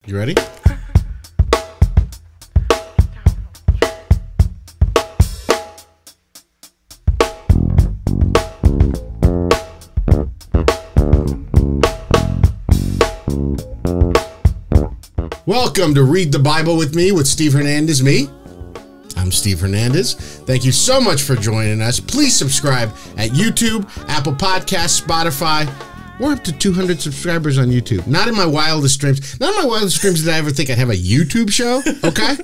You ready? Welcome to Read the Bible with me, with Steve Hernandez. I'm Steve Hernandez. Thank you so much for joining us. Please subscribe at YouTube, Apple Podcasts, Spotify. We're up to 200 subscribers on YouTube. Not in my wildest dreams. Not in my wildest dreams did I ever think I'd have a YouTube show, okay?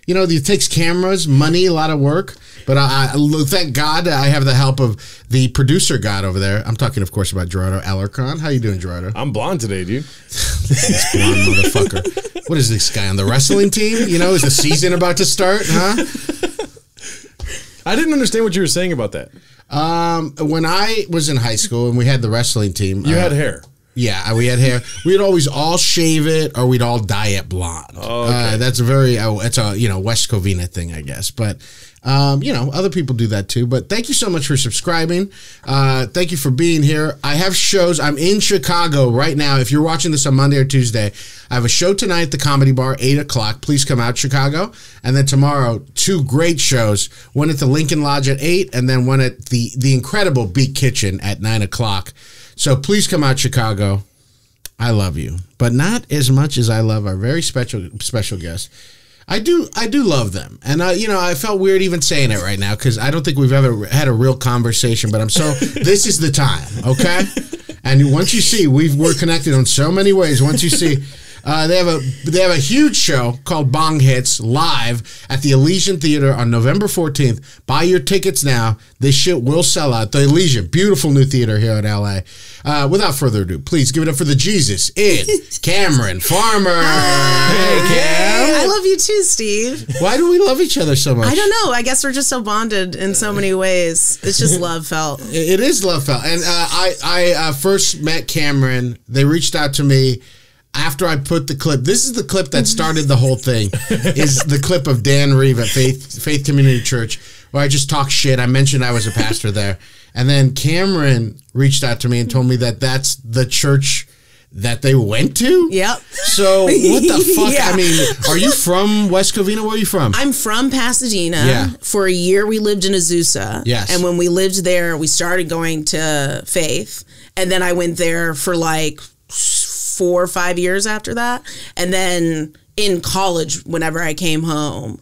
You know, it takes cameras, money, a lot of work. But I thank God I have the help of the producer god over there. I'm talking, of course, about Gerardo Alarcon. How you doing, Gerardo? I'm blonde today, dude. This blonde motherfucker. What is this guy on the wrestling team? You know, is the season about to start, huh? I didn't understand what you were saying about that. When I was in high school and we had the wrestling team. You had hair. Yeah, we had hair. We'd always all shave it, or we'd all dye it blonde. Oh, okay. That's a very, it's a West Covina thing, I guess. But other people do that too. But thank you so much for subscribing. Thank you for being here. I have shows. I'm in Chicago right now. If you're watching this on Monday or Tuesday, I have a show tonight at the Comedy Bar, 8 o'clock. Please come out, Chicago. And then tomorrow, 2 great shows. One at the Lincoln Lodge at 8, and then one at the incredible Beat Kitchen at 9 o'clock. So please come out, Chicago. I love you, but not as much as I love our very special guest. I do love them, and I felt weird even saying it right now because I don't think we've ever had a real conversation. But this is the time, okay? And once you see, we're connected on so many ways. Once you see. They have a huge show called Bong Hits live at the Elysian Theater on November 14th. Buy your tickets now. This shit will sell out. The Elysian, beautiful new theater here in LA. Without further ado, please give it up for the Jesus in Camirin Farmer. Hey, Cam. I love you too, Steve. Why do we love each other so much? I don't know. I guess we're just so bonded in so many ways. It's just love felt. It is love felt. And I first met Camirin. They reached out to me. After I put the clip, this is the clip that started the whole thing, is the clip of Dan Reeve at Faith Community Church, where I just talk shit. I mentioned I was a pastor there. And then Camirin reached out to me and told me that that's the church that they went to? Yep. So what the fuck? Yeah. I mean, are you from West Covina? Where are you from? I'm from Pasadena. Yeah. For a year, we lived in Azusa. Yes. And when we lived there, we started going to Faith. And then I went there for like 4 or 5 years after that. And then in college, whenever I came home,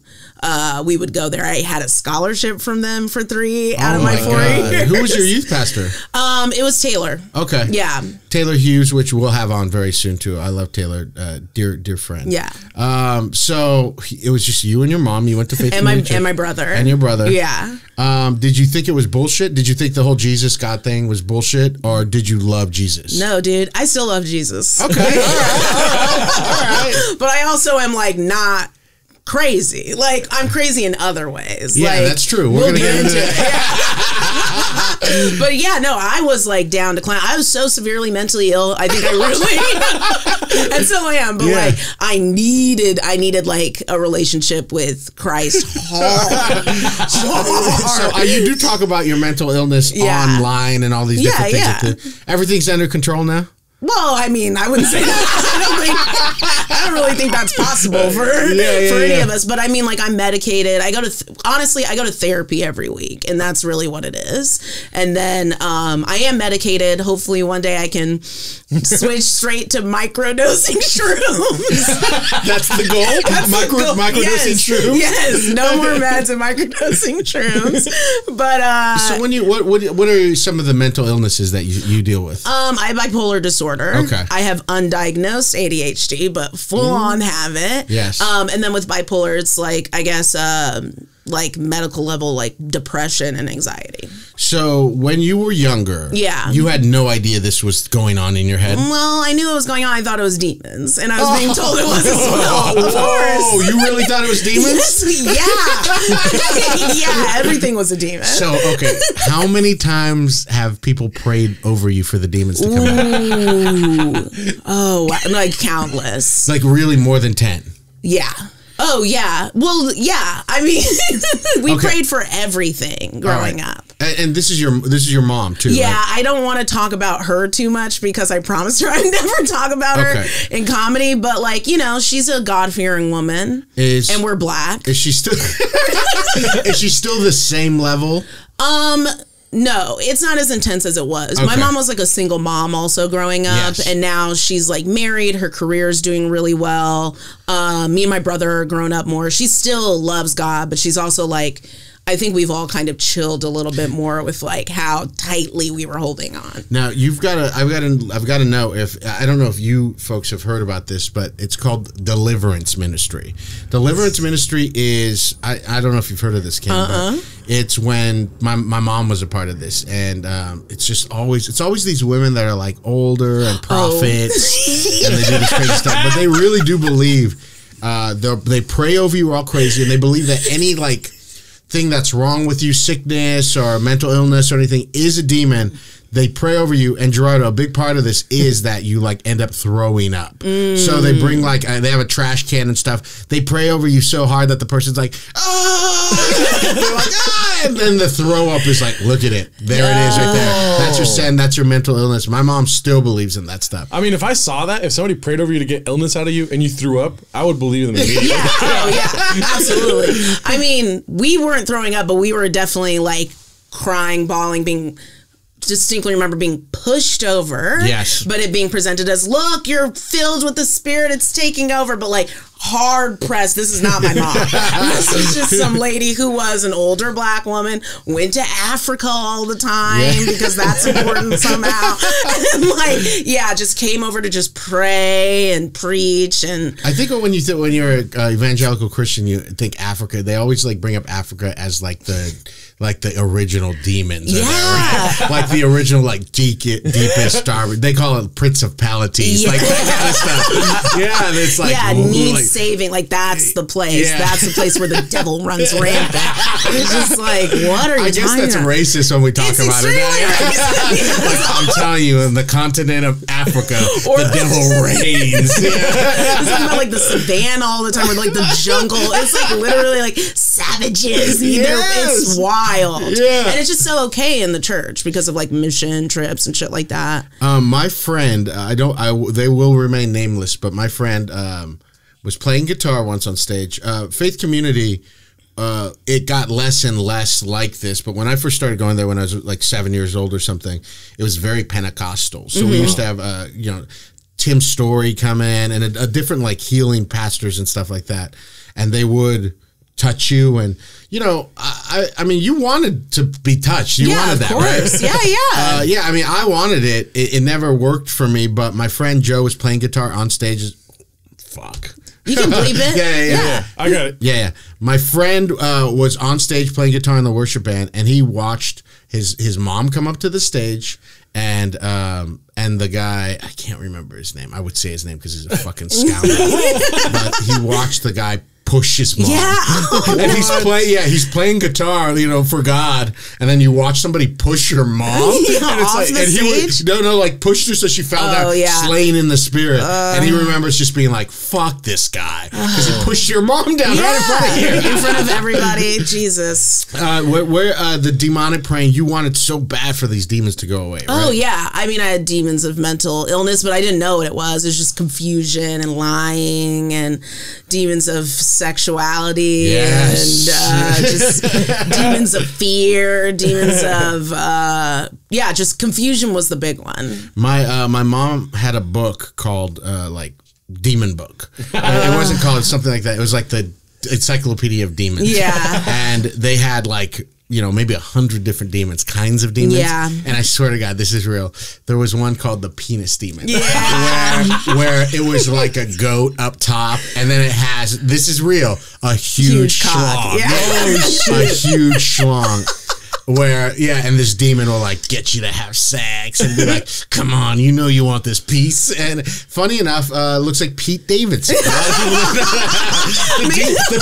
we would go there. I had a scholarship from them for 3 out of my 4 years. Who was your youth pastor? It was Taylor. Okay. Yeah. Taylor Hughes, which we'll have on very soon too. I love Taylor, dear friend. Yeah. So it was just you and your mom. You went to Faith Community Church. And my brother. And your brother. Yeah. Did you think it was bullshit? Did you think the whole Jesus God thing was bullshit, or did you love Jesus? No, dude. I still love Jesus. Okay. All right. But I also am like not crazy. Like I'm crazy in other ways. Yeah, like, that's true. We're gonna get into it. Yeah. But yeah, no, I was like down to clown. I was so severely mentally ill. I think I really, and still am. But like, I needed like a relationship with Christ hard. So you do talk about your mental illness online and all these different things. Yeah. Everything's under control now? Well, I mean, I wouldn't say that. I don't really think that's possible for any of us. But I mean, like, I'm medicated. I go to therapy every week, and that's really what it is. And then I am medicated. Hopefully, one day I can switch straight to microdosing shrooms. That's the goal. Microdosing shrooms. Yes, no more meds and microdosing shrooms. But so when what are some of the mental illnesses that you deal with? I have bipolar disorder. Okay. I have undiagnosed ADHD, but full on have it. Yes. And then with bipolar, it's like, I guess, like medical level, like depression and anxiety. So when you were younger, you had no idea this was going on in your head? Well, I knew it was going on. I thought it was demons, and I was being told it was as well. Of course. Oh, you really thought it was demons? Yes, yeah, everything was a demon. So, okay, how many times have people prayed over you for the demons to come out? Oh, like countless. Like really more than 10? Yeah. Oh, Oh, yeah. Well, yeah. I mean, we prayed for everything growing up. And this is your mom too. Yeah, right? I don't want to talk about her too much because I promised her I'd never talk about her in comedy. But like, you know, she's a God-fearing woman, and we're Black. Is she still? Is she still the same level? No, it's not as intense as it was. My mom was like a single mom also growing up, and now she's like married. Her career is doing really well. Me and my brother are grown up more. She still loves God, but she's also like, I think we've all kind of chilled a little bit more with like how tightly we were holding on. Now I've got to know if, I don't know if you folks have heard about this, but it's called Deliverance Ministry. Deliverance Ministry is, I don't know if you've heard of this, Kim, but it's when my mom was a part of this, and it's always these women that are like older and prophets, and they do this crazy stuff, but they really do believe, they pray over you all crazy, and they believe that any like thing that's wrong with you, sickness or mental illness or anything, is a demon. They pray over you, and Gerardo, a big part of this is that you like end up throwing up. So they bring like they have a trash can and stuff. They pray over you so hard that the person's like, oh, they're like, ah, and then the throw up is like, look at it, there it is, right there. That's your sin. That's your mental illness. My mom still believes in that stuff. I mean, if I saw that, if somebody prayed over you to get illness out of you and you threw up, I would believe them immediately. Yeah, absolutely. I mean, we weren't throwing up, but we were definitely like crying, bawling, being. Distinctly remember being pushed over, but it being presented as, look, you're filled with the Spirit, it's taking over, but like hard pressed. This is not my mom. This is just some lady who was an older Black woman, went to Africa all the time because that's important somehow, and like just came over to just pray and preach. And I think when you're an evangelical Christian, you think Africa. They always like bring up Africa as like the original demons, right? Like the original like deepest star. They call it Prince of Palates, like that kind of stuff. Yeah, and it's like needs saving. Like that's the place. Yeah. That's the place where the devil runs rampant. It's just like, what are you? I guess that's racist when we talk about it. Like, I'm telling you, in the continent of Africa, the devil reigns. It's talking about like the savannah all the time, or like the jungle. It's like literally like savages. It's wild. Yeah. And it's just so okay in the church because of like mission trips and shit like that. My friend, they will remain nameless, but my friend was playing guitar once on stage. Faith community, it got less and less like this, but when I first started going there when I was like 7 years old or something, it was very Pentecostal. So we used to have, Tim Story come in and a different like healing pastors and stuff like that. And they would touch you, and I mean, you wanted to be touched. You wanted that, right? Yeah. I mean, I wanted it. It never worked for me, but my friend Joe was playing guitar on stage. Fuck. You can bleep it. Yeah. I got it. Yeah. My friend was on stage playing guitar in the worship band, and he watched his mom come up to the stage, and the guy, I can't remember his name. I would say his name because he's a fucking scoundrel. But he watched the guy push his mom. And he's playing guitar, for God, and then you watch somebody push your mom, and it's like, and he like pushed her so she fell down, slain in the spirit, and he remembers just being like, "Fuck this guy," because he pushed your mom down right in front of you, in front of everybody. Jesus. Where the demonic praying, you wanted so bad for these demons to go away. Right? Oh yeah, I mean, I had demons of mental illness, but I didn't know what it was. It was just confusion and lying, and demons of sexuality, and just demons of fear, demons of just confusion was the big one. My mom had a book called like Demon Book. It wasn't called something like that. It was like the Encyclopedia of Demons. Yeah, and they had like maybe 100 different demons, kinds of demons. Yeah. And I swear to God, this is real. There was one called the penis demon. Yeah. Where it was like a goat up top, and then it has, this is real, a huge schlong. Yeah. A huge schlong. Where, and this demon will like get you to have sex and be like, come on, you want this piece. And funny enough, looks like Pete Davidson. The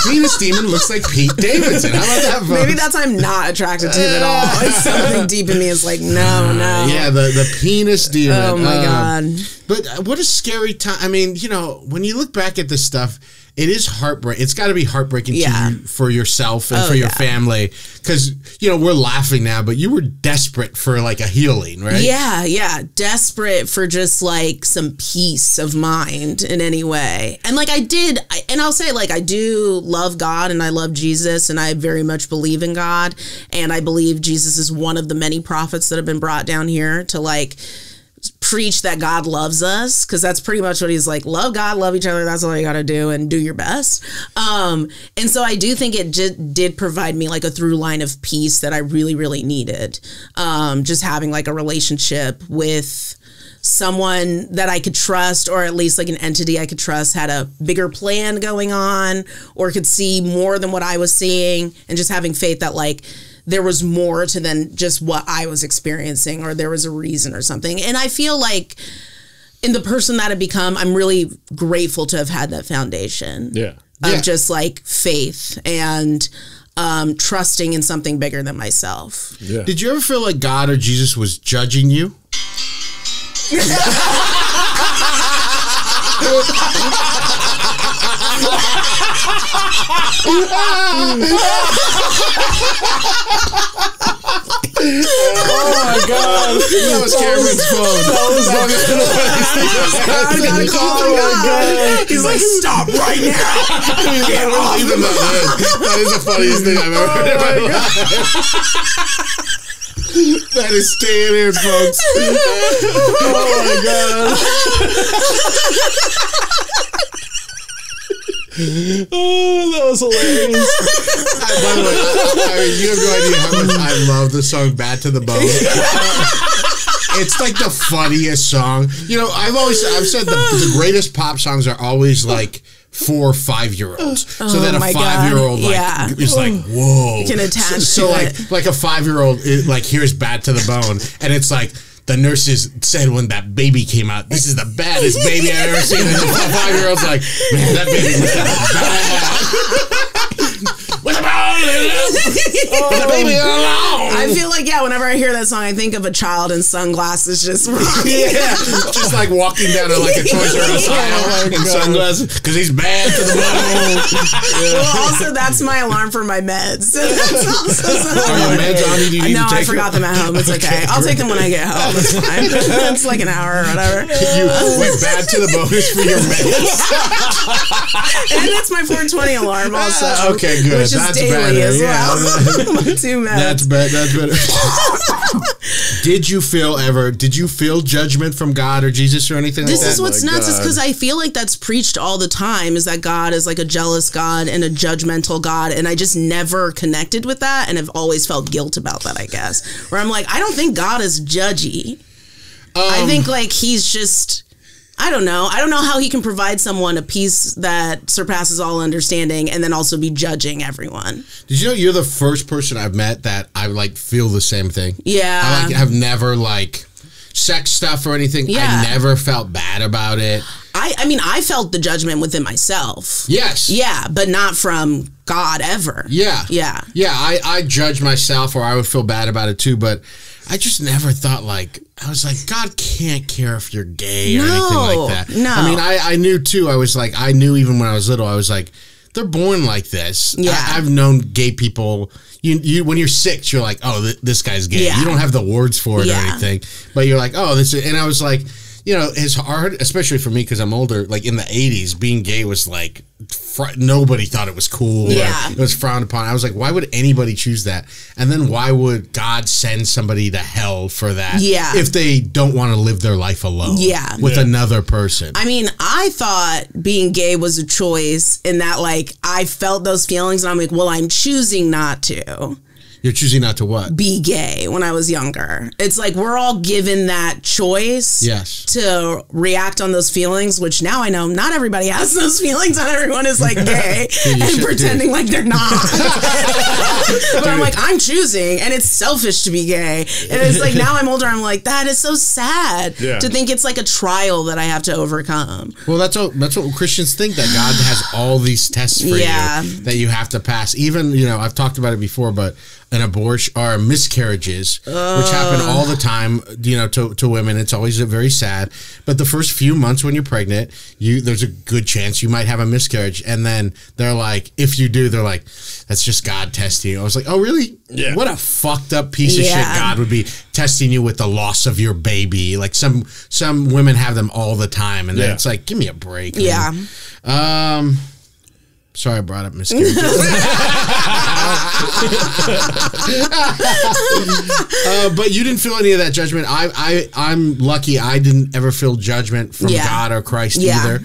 penis demon looks like Pete Davidson. How about that, folks? Maybe that's why I'm not attracted to him at all. It's something deep in me is like, no. Yeah, the penis demon. Oh my God. But what a scary time. I mean, you know, when you look back at this stuff, it is heartbreaking. It's got to be heartbreaking to you, for yourself and for your family. Because, you know, we're laughing now, but you were desperate for like a healing, right? Yeah. Desperate for just like some peace of mind in any way. And like and I'll say, like, I do love God and I love Jesus and I very much believe in God. And I believe Jesus is one of the many prophets that have been brought down here to like preach that God loves us, because that's pretty much what he's like. Love God, love each other. That's all you got to do, and do your best. And so I do think it did provide me like a through line of peace that I really, really needed. Just having like a relationship with someone that I could trust, or at least like an entity I could trust, had a bigger plan going on, or could see more than what I was seeing, and just having faith that like there was more to than just what I was experiencing, or there was a reason or something. And I feel like in the person that I've become, I'm really grateful to have had that foundation of just like faith and trusting in something bigger than myself. Yeah. Did you ever feel like God or Jesus was judging you? Oh my God! That was Camirin's phone. That was the funniest thing. I gotta call him. Oh God. He's like, stop right now! That is the funniest thing I've ever heard in my life. That is staying in, folks. Oh my God! Oh, that was hilarious. By the way, you have no idea how much I love the song "Bad to the Bone." It's like the funniest song. You know, I've said the greatest pop songs are always like 4 or 5-year-olds. So that a 5-year-old is like, whoa. You can attach so to like a 5-year-old like hears "Bad to the Bone," and it's like, the nurses said when that baby came out, this is the baddest baby I've ever seen. And the 5-year-old's like, man, that baby was bad. With the baby alone. I feel like, whenever I hear that song, I think of a child in sunglasses just just like walking down to like a Toys R Us aisle in sunglasses because he's bad to the bone. Well, also, that's my alarm for my meds. Are your meds on? Do you need no, to take I forgot them at home. It's okay. I'll take them when I get home. It's fine. It's like an hour or whatever. You went bad to the bonus for your meds. And that's my 420 alarm also. Okay, good. Which is that's daily better. as well. My 2 meds. That's better. Did you feel judgment from God or Jesus or anything like that? This is what's nuts, is because I feel like that's preached all the time, is that God is like a jealous God and a judgmental God, and I just never connected with that, and have always felt guilt about that, I guess. Where I'm like, I don't think God is judgy. I think like he's just, I don't know how he can provide someone a peace that surpasses all understanding and then also be judging everyone. Did you know you're the first person I've met that I like feel the same thing? Yeah. I like have never like sex stuff or anything. Yeah. I never felt bad about it. I mean, I felt the judgment within myself. Yes. Yeah, but not from God ever. Yeah. Yeah. Yeah, I judge myself, or I would feel bad about it too, but I just never thought like, I was like, God can't care if you're gay or anything like that. No. I mean, I knew too. I knew even when I was little, I was like, they're born like this. Yeah. I've known gay people. You when you're 6, you're like, oh, this guy's gay. Yeah. You don't have the words for it or anything, but you're like, oh, this is, and I was like, you know, it's hard, especially for me because I'm older. Like in the 80s, being gay was like, nobody thought it was cool. Yeah. It was frowned upon. I was like, why would anybody choose that? And then why would God send somebody to hell for that? Yeah. If they don't want to live their life alone. Yeah. With another person. I mean, I thought being gay was a choice in that, like, I felt those feelings and I'm like, well, I'm choosing not to. You're choosing not to what? Be gay when I was younger. It's like we're all given that choice to react on those feelings, which now I know not everybody has those feelings. Not everyone is like gay and pretending like they're not. But I'm like, I'm choosing, and it's selfish to be gay. And it's like now I'm older, I'm like, that is so sad to think it's like a trial that I have to overcome. Well, that's what Christians think, that God has all these tests for you that you have to pass. Even, you know, I've talked about it before, but an abortion or miscarriages, which happen all the time, you know, to women. It's always very sad. But the first few months when you're pregnant, there's a good chance you might have a miscarriage. And then they're like, if you do, they're like, that's just God testing you. I was like, oh, really? Yeah. What a fucked up piece of shit God would be testing you with the loss of your baby. Like some women have them all the time. And then it's like, give me a break. Yeah. Man. Sorry I brought up miscarriages. But you didn't feel any of that judgment. I'm lucky I didn't ever feel judgment from God or Christ either.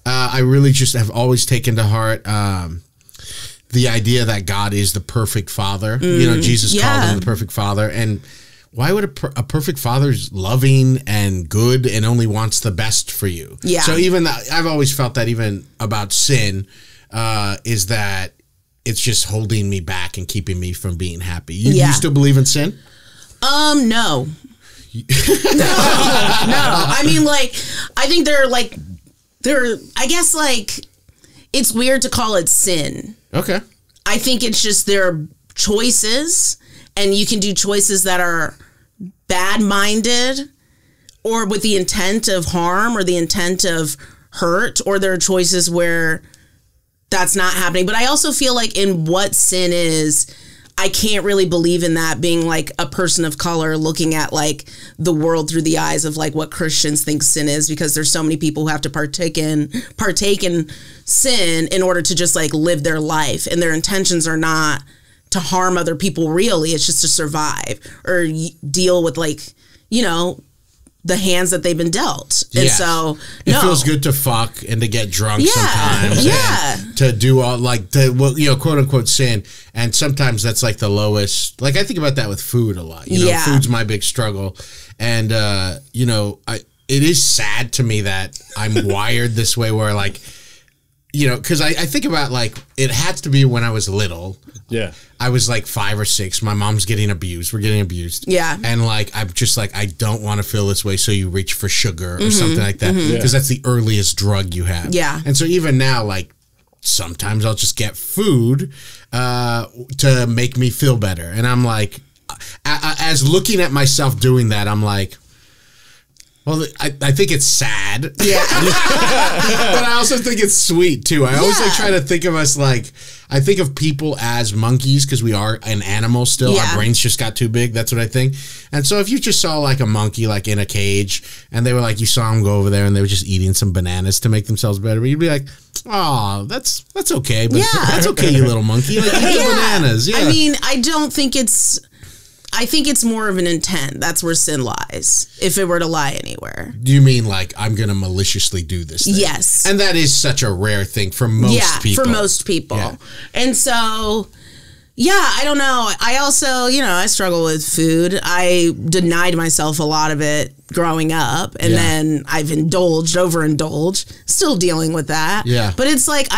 I really just have always taken to heart the idea that God is the perfect father. You know, Jesus called him the perfect father. And why would a perfect father is loving and good and only wants the best for you? Yeah. So even that, I've always felt that even about sin, is that it's just holding me back and keeping me from being happy. You still believe in sin? No. No. I mean, like, I think I guess, like, it's weird to call it sin. Okay. I think it's just there are choices, and you can do choices that are bad-minded or with the intent of harm or the intent of hurt, or there are choices where that's not happening. But I also feel like in what sin is, I can't really believe in that being like a person of color looking at like the world through the eyes of like what Christians think sin is, because there's so many people who have to partake in sin in order to just like live their life, and their intentions are not to harm other people really. It's just to survive or deal with, like, you know, the hands that they've been dealt. And so it feels good to fuck and to get drunk sometimes. And to do all like you know, quote unquote sin. And sometimes that's like the lowest. Like I think about that with food a lot. You know, food's my big struggle. And you know, it is sad to me that I'm wired this way where, like, you know, because I think about, like, it had to be when I was little. Yeah. I was like 5 or 6. My mom's getting abused. We're getting abused. Yeah. And like, I'm just like, I don't want to feel this way. So you reach for sugar or something like that. Because that's the earliest drug you have. Yeah. And so even now, like, sometimes I'll just get food to make me feel better. And I'm like, as looking at myself doing that, I'm like, well, I think it's sad. Yeah. But I also think it's sweet, too. I always like try to think of us like, I think of people as monkeys because we are an animal still. Yeah. Our brains just got too big. That's what I think. And so if you just saw like a monkey like in a cage and they were like, you saw them go over there and they were just eating some bananas to make themselves better, but you'd be like, oh, that's okay. But that's okay, you little monkey. Like, eat the bananas. Yeah. I mean, I think it's more of an intent. That's where sin lies, if it were to lie anywhere. Do you mean like I'm going to maliciously do this thing? Yes. And that is such a rare thing for most people. For most people. Yeah. And so, I don't know. I also, you know, I struggle with food. I denied myself a lot of it growing up, and then I've overindulged, still dealing with that. Yeah. But it's like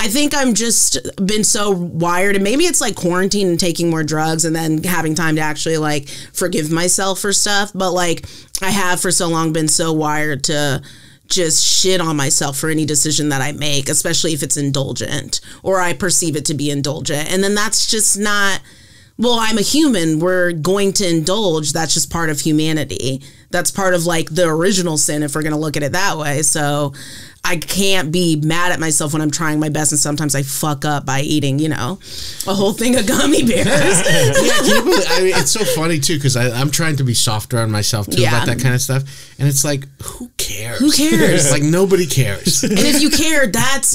I think I'm just been so wired, and maybe it's like quarantine and taking more drugs and then having time to actually like forgive myself for stuff. But like I have for so long been so wired to just shit on myself for any decision that I make, especially if it's indulgent or I perceive it to be indulgent. And then that's just not, well, I'm a human. We're going to indulge. That's just part of humanity. That's part of like the original sin, if we're going to look at it that way. So I can't be mad at myself when I'm trying my best, and sometimes I fuck up by eating, you know, a whole thing of gummy bears. I mean, it's so funny too, because I'm trying to be softer on myself too about that kind of stuff, and it's like, who cares? Who cares? Like, nobody cares. And if you care, that's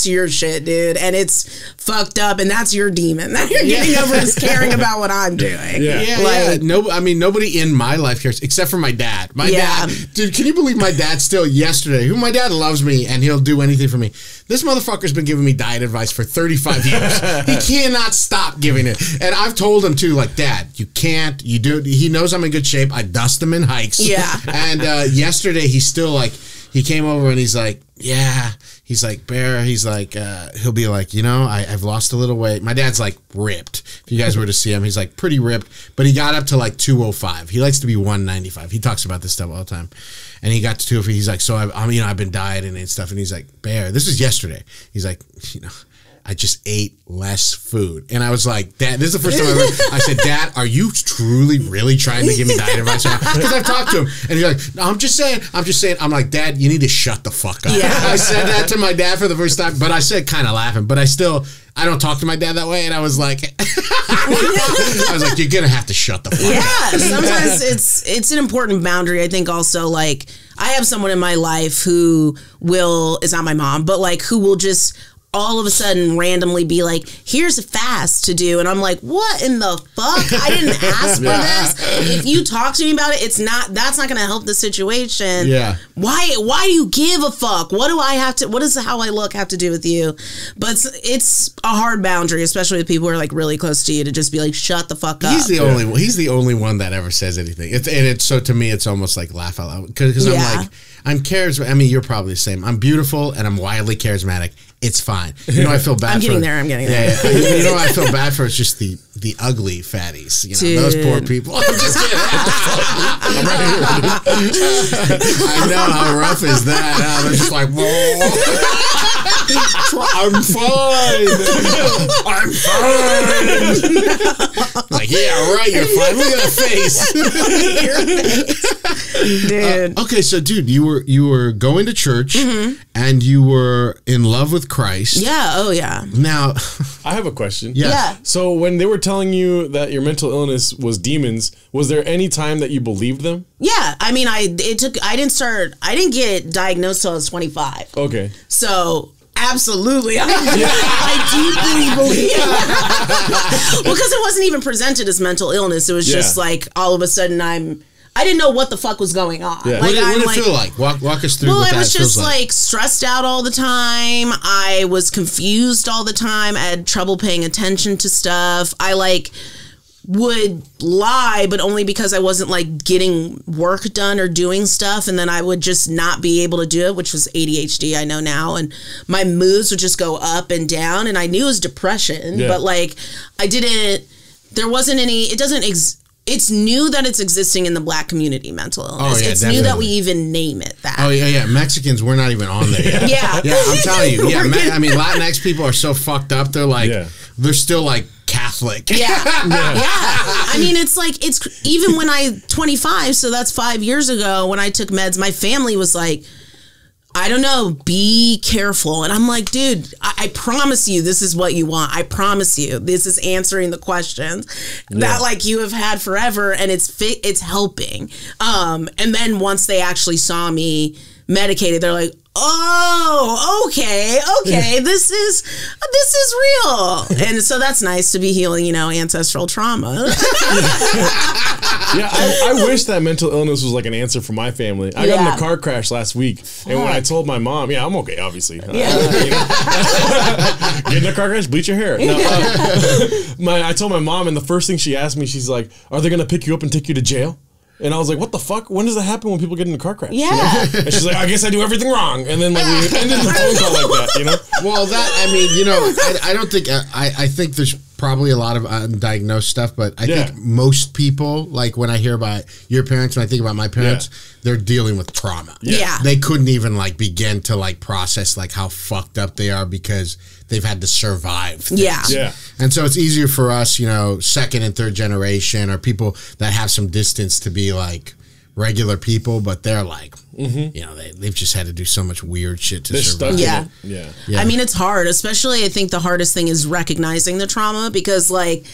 your shit, dude, and it's fucked up, and that's your demon that you're getting over is caring about what I'm doing. Nobody in my life cares except for my dad. My dad, dude, can you believe my dad still yesterday? My dad loves me and he'll do anything for me. This motherfucker's been giving me diet advice for 35 years. He cannot stop giving it. And I've told him too, like, Dad, you can't, you do. He knows I'm in good shape. I dust him in hikes. Yeah. And yesterday he's still like, he came over and he's like, he's like, Bear, he's like, he'll be like, you know, I've lost a little weight. My dad's like ripped. If you guys were to see him, he's like pretty ripped, but he got up to like 205. He likes to be 195. He talks about this stuff all the time. And he got to 205. He's like, so I've been dieting and stuff. And he's like, Bear, this was yesterday. He's like, you know, I just ate less food. And I was like, Dad, this is the first time I said, Dad, are you truly, really trying to give me diet advice? Because I've talked to him. And he's like, no, I'm just saying. I'm like, Dad, you need to shut the fuck up. Yeah. I said that to my dad for the first time, but I said kind of laughing. But I don't talk to my dad that way. And I was like, you're going to have to shut the fuck up. Yeah, sometimes it's an important boundary. I think also, like, I have someone in my life who is not my mom, but like who will just all of a sudden randomly be like, here's a fast to do. And I'm like, what in the fuck? I didn't ask for this. If you talk to me about it, that's not going to help the situation. Yeah. Why do you give a fuck? What does how I look have to do with you? But it's a hard boundary, especially with people who are like really close to you, to just be like, shut the fuck up. He's the only one that ever says anything. So to me, it's almost like laugh out loud. Because I'm like, I'm charismatic. I mean, you're probably the same. I'm beautiful and I'm wildly charismatic. It's fine. You know, I feel bad. I'm getting there. Yeah. You know, I feel bad for. It's just the ugly fatties. You know, Dude. Those poor people. I'm just kidding. I'm right here. I know how rough is that. They're just like, whoa. I'm fine. Like, yeah, right. You're fine. Look at that face. Dude. Okay, so dude, you were going to church and you were in love with Christ. Yeah. Oh yeah. Now, I have a question. Yeah. So when they were telling you that your mental illness was demons, was there any time that you believed them? Yeah. I mean, I didn't get diagnosed till I was 25. Okay. So absolutely, I deeply believe. Well, because it wasn't even presented as mental illness. It was just like all of a sudden I didn't know what the fuck was going on. Yeah. Like, what did it feel like? Walk us through. Well, what I was that just feels like stressed out all the time. I was confused all the time. I had trouble paying attention to stuff. I would lie, but only because I wasn't like getting work done or doing stuff, and then I would just not be able to do it, which was ADHD, I know now, and my moods would just go up and down, and I knew it was depression, but like there wasn't any, it's new that it's existing in the Black community, mental illness. It's definitely. new that we even name it that. Oh yeah. Mexicans, we're not even on there yet. Yeah, I'm telling you. Yeah, I mean, Latinx people are so fucked up. They're like, they're still like Catholic. Yeah. I mean, it's even when 25, so that's 5 years ago when I took meds, my family was like, I don't know, be careful. And I'm like, dude, I promise you this is what you want. I promise you this is answering the questions that like you have had forever, and it's helping. And then once they actually saw me medicated, they're like, oh, okay, this is real. And so that's nice to be healing, ancestral trauma. Yeah, I wish that mental illness was like an answer for my family. I got in a car crash last week, and when I told my mom, I'm okay, obviously. Get in a car crash, bleach your hair. No, I told my mom, and the first thing she asked me, she's like, are they going to pick you up and take you to jail? And I was like, what the fuck? When does that happen when people get in a car crash? Yeah. And she's like, I guess I do everything wrong. And then like we ended the phone call like that, Well, I don't think, I think there's probably a lot of undiagnosed stuff, but I think most people, like when I hear about your parents, when I think about my parents, they're dealing with trauma. Yeah. They couldn't even like begin to like process like how fucked up they are because they've had to survive things. Yeah. And so it's easier for us, second and third generation or people that have some distance to be like regular people, but they're like, they've just had to do so much weird shit to survive. Yeah. I mean, it's hard, especially I think the hardest thing is recognizing the trauma, because like,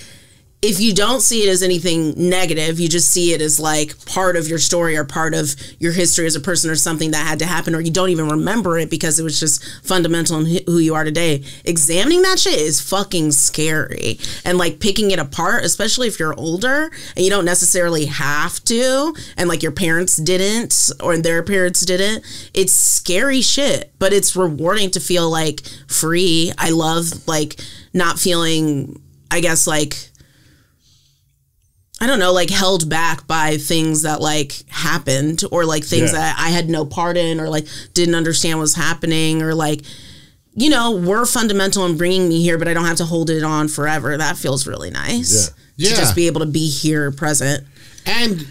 if you don't see it as anything negative, you just see it as like part of your story or part of your history as a person or something that had to happen, or you don't even remember it because it was just fundamental in who you are today. Examining that shit is fucking scary. And like picking it apart, especially if you're older and you don't necessarily have to, and like your parents didn't or their parents didn't, it's scary shit, but it's rewarding to feel like free. I love like not feeling, I guess, like, I don't know, like held back by things that like happened, or like things that I had no part in, or like didn't understand was happening, or like, were fundamental in bringing me here, but I don't have to hold it on forever. That feels really nice. To just be able to be here present. And,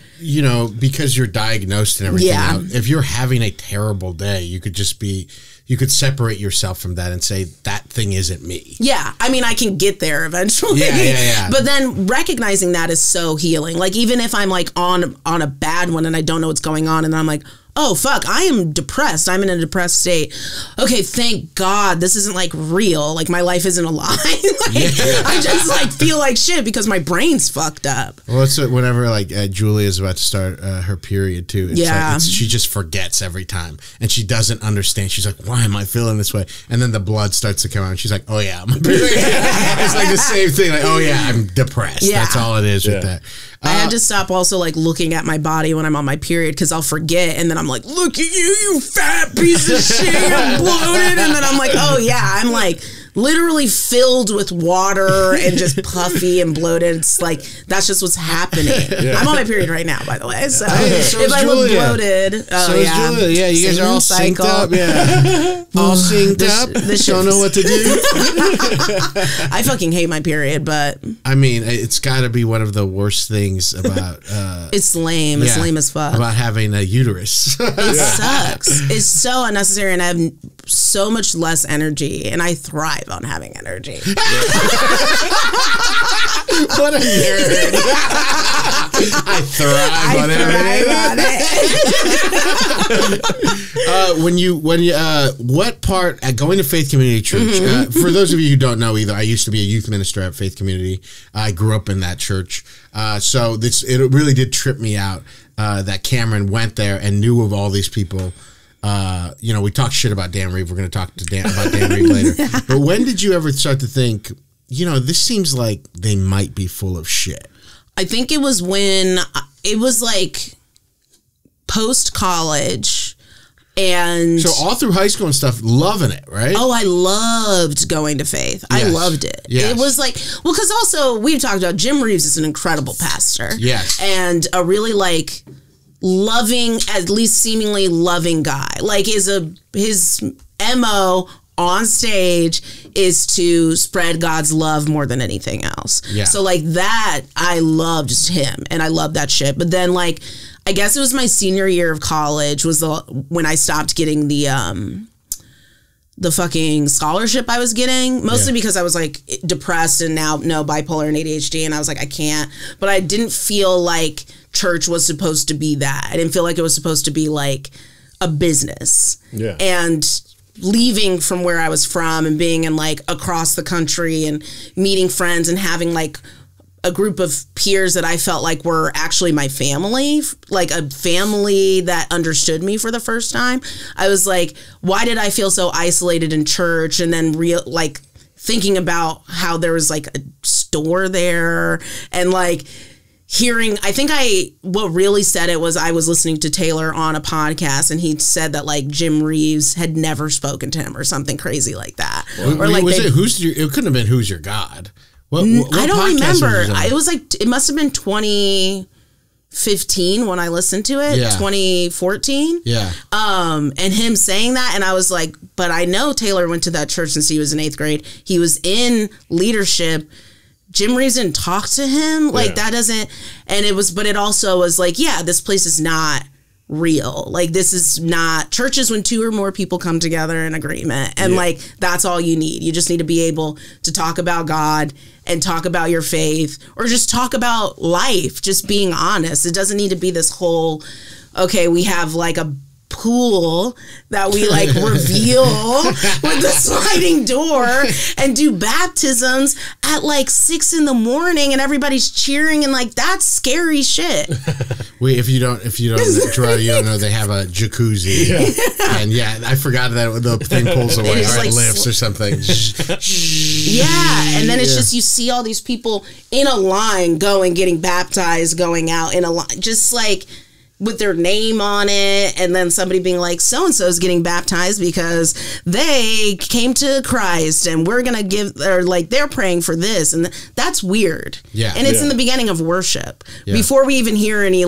because you're diagnosed and everything, if you're having a terrible day, you could just be you could separate yourself from that and say that thing isn't me. Yeah, I mean, I can get there eventually. Yeah. But then recognizing that is so healing. Like, even if I'm like on a bad one and I don't know what's going on, and then I'm like, oh, fuck, I am depressed. I'm in a depressed state. Okay, thank God this isn't like real. Like, my life isn't a lie. I just like feel like shit because my brain's fucked up. Well, it's whenever like Julia's about to start her period too. It's like, she just forgets every time, and she doesn't understand. She's like, why am I feeling this way? And then the blood starts to come out, and she's like, oh yeah, I'm it's like the same thing. Like, oh yeah, I'm depressed. Yeah. That's all it is with that. I had to stop also like looking at my body when I'm on my period because I'll forget, and then I'm like, look at you fat piece of shit, you're bloated, and then I'm like, oh yeah, I'm like literally filled with water and just puffy and bloated. It's like, that's just what's happening. I'm on my period right now, by the way. So, if I look bloated, Julia. Yeah, you guys are all synced up. Yeah, all synced up. Don't know what to do. I fucking hate my period, but I mean, it's got to be one of the worst things about. It's lame. It's lame as fuck. About having a uterus. It sucks. It's so unnecessary, and I have so much less energy, and I thrive on having energy. What a nerd. I thrive on it. When you what part at going to Faith Community Church, for those of you who don't know either, I used to be a youth minister at Faith Community. I grew up in that church. So it really did trip me out that Camirin went there and knew of all these people. We talk shit about Dan Reeve. We're going to talk about Dan Reeve later. But when did you ever start to think, this seems like they might be full of shit? I think it was when it was like post-college. And so all through high school and stuff, loving it, right? Oh, I loved going to Faith. Yes. I loved it. Yes. It was like, well, because also we've talked about Jim Reeves is an incredible pastor. Yes. And a really like loving, at least seemingly loving guy. Like his MO on stage is to spread God's love more than anything else. Yeah. So like that, I loved him and I loved that shit. But then like, I guess it was my senior year of college was when I stopped getting the fucking scholarship I was getting, mostly because I was like depressed and now bipolar and ADHD, and I was like, I can't. But I didn't feel like church was supposed to be that. I didn't feel like it was supposed to be like a business. Yeah. And leaving from where I was from and being in like across the country and meeting friends and having like a group of peers that I felt like were actually my family, like a family that understood me for the first time. I was like, why did I feel so isolated in church? And then like thinking about how there was like a store there and like hearing, what really said it was I was listening to Taylor on a podcast and he said that like Jim Reeves had never spoken to him or something crazy like that. Or like it couldn't have been Who's Your God? What I don't remember. It was like, it must have been 2015 when I listened to it. Yeah. 2014. Yeah. And him saying that, and I was like, but I know Taylor went to that church since he was in 8th grade. He was in leadership. Jim Reeves didn't talk to him. Like that doesn't, and but it also was like, yeah, this place is not real. Like this is not churches when 2 or more people come together in agreement, and like that's all you need. You just need to be able to talk about God and talk about your faith, or just talk about life, just being honest. It doesn't need to be this whole, okay, we have like a pool that we like reveal with the sliding door and do baptisms at like 6 a.m. and everybody's cheering, and like that's scary shit. If you don't Gerardo, you don't know they have a jacuzzi. And I forgot that the thing pulls away or it like lifts or something. And then it's just you see all these people in a line getting baptized, going out in a line, just like with their name on it, and then somebody being like, so-and-so is getting baptized because they came to Christ and we're going to give, or like they're praying for this. And that's weird. Yeah. And it's in the beginning of worship. Yeah. Before we even hear any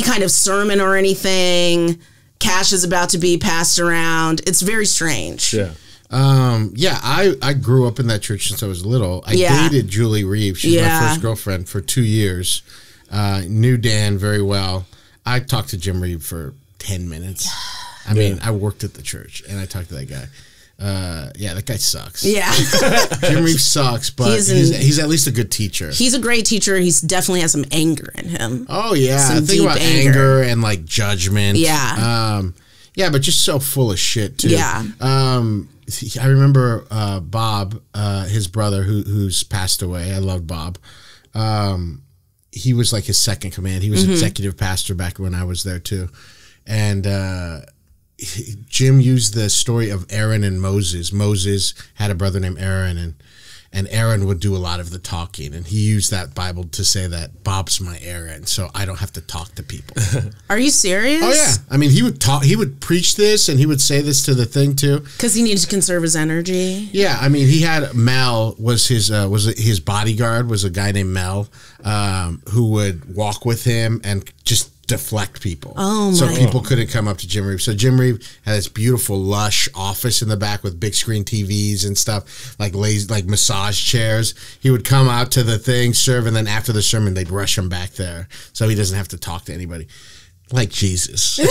kind of sermon or anything, cash is about to be passed around. It's very strange. Yeah. I grew up in that church since I was little. I dated Julie Reeves. She's my first girlfriend for 2 years. Knew Dan very well. I talked to Jim Reeve for 10 minutes. I mean, I worked at the church and I talked to that guy. Yeah, that guy sucks. Yeah. Jim Reeves sucks, but he's at least a good teacher. He's a great teacher. He's definitely has some anger in him. Oh, yeah. Some Think about anger and like judgment. Yeah. Yeah, but just so full of shit, too. Yeah. I remember Bob, his brother, who's passed away. I love Bob. He was like his second command. He was executive pastor back when I was there, too. And Jim used the story of Aaron and Moses. Moses had a brother named Aaron, and Aaron would do a lot of the talking. And he used that Bible to say that Bob's my Aaron, so I don't have to talk to people. Are you serious? Oh, yeah. I mean, he would preach this, and he would say this to the thing, too. Because he needed to conserve his energy? Yeah. I mean, he had Mel, was his bodyguard, was a guy named Mel, who would walk with him and just deflect people. Oh, my. So people couldn't come up to Jim Reeves. So Jim Reeves had this beautiful, lush office in the back with big screen TVs and stuff, like massage chairs. He would come out to the thing, serve, and then after the sermon, they'd rush him back there so he doesn't have to talk to anybody. Like Jesus. Damn,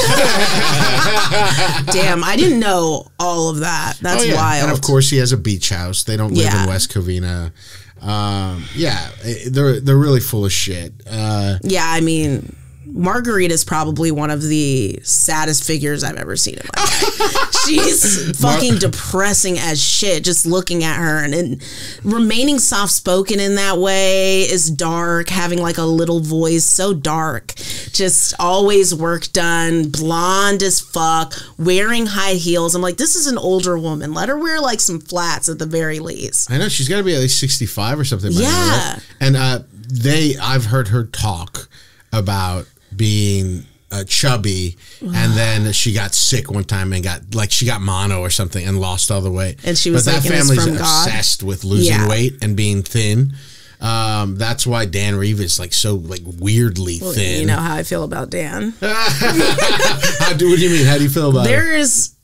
I didn't know all of that. That's wild. And of course, he has a beach house. They don't live in West Covina. Yeah, they're really full of shit. Yeah, I mean, Marguerite is probably one of the saddest figures I've ever seen in my life. She's fucking depressing as shit just looking at her, and remaining soft-spoken in that way is dark, having like a little voice, so dark, just always work done, blonde as fuck, wearing high heels. I'm like, this is an older woman. Let her wear like some flats at the very least. I know, she's got to be at least 65 or something. Yeah. Right? And I've heard her talk about being chubby, and then she got sick one time and she got mono or something and lost all the weight. And she was but like, that family's obsessed with losing weight and being thin. That's why Dan Reeves is like so like weirdly thin. You know how I feel about Dan. What do you mean? How do you feel about it? There is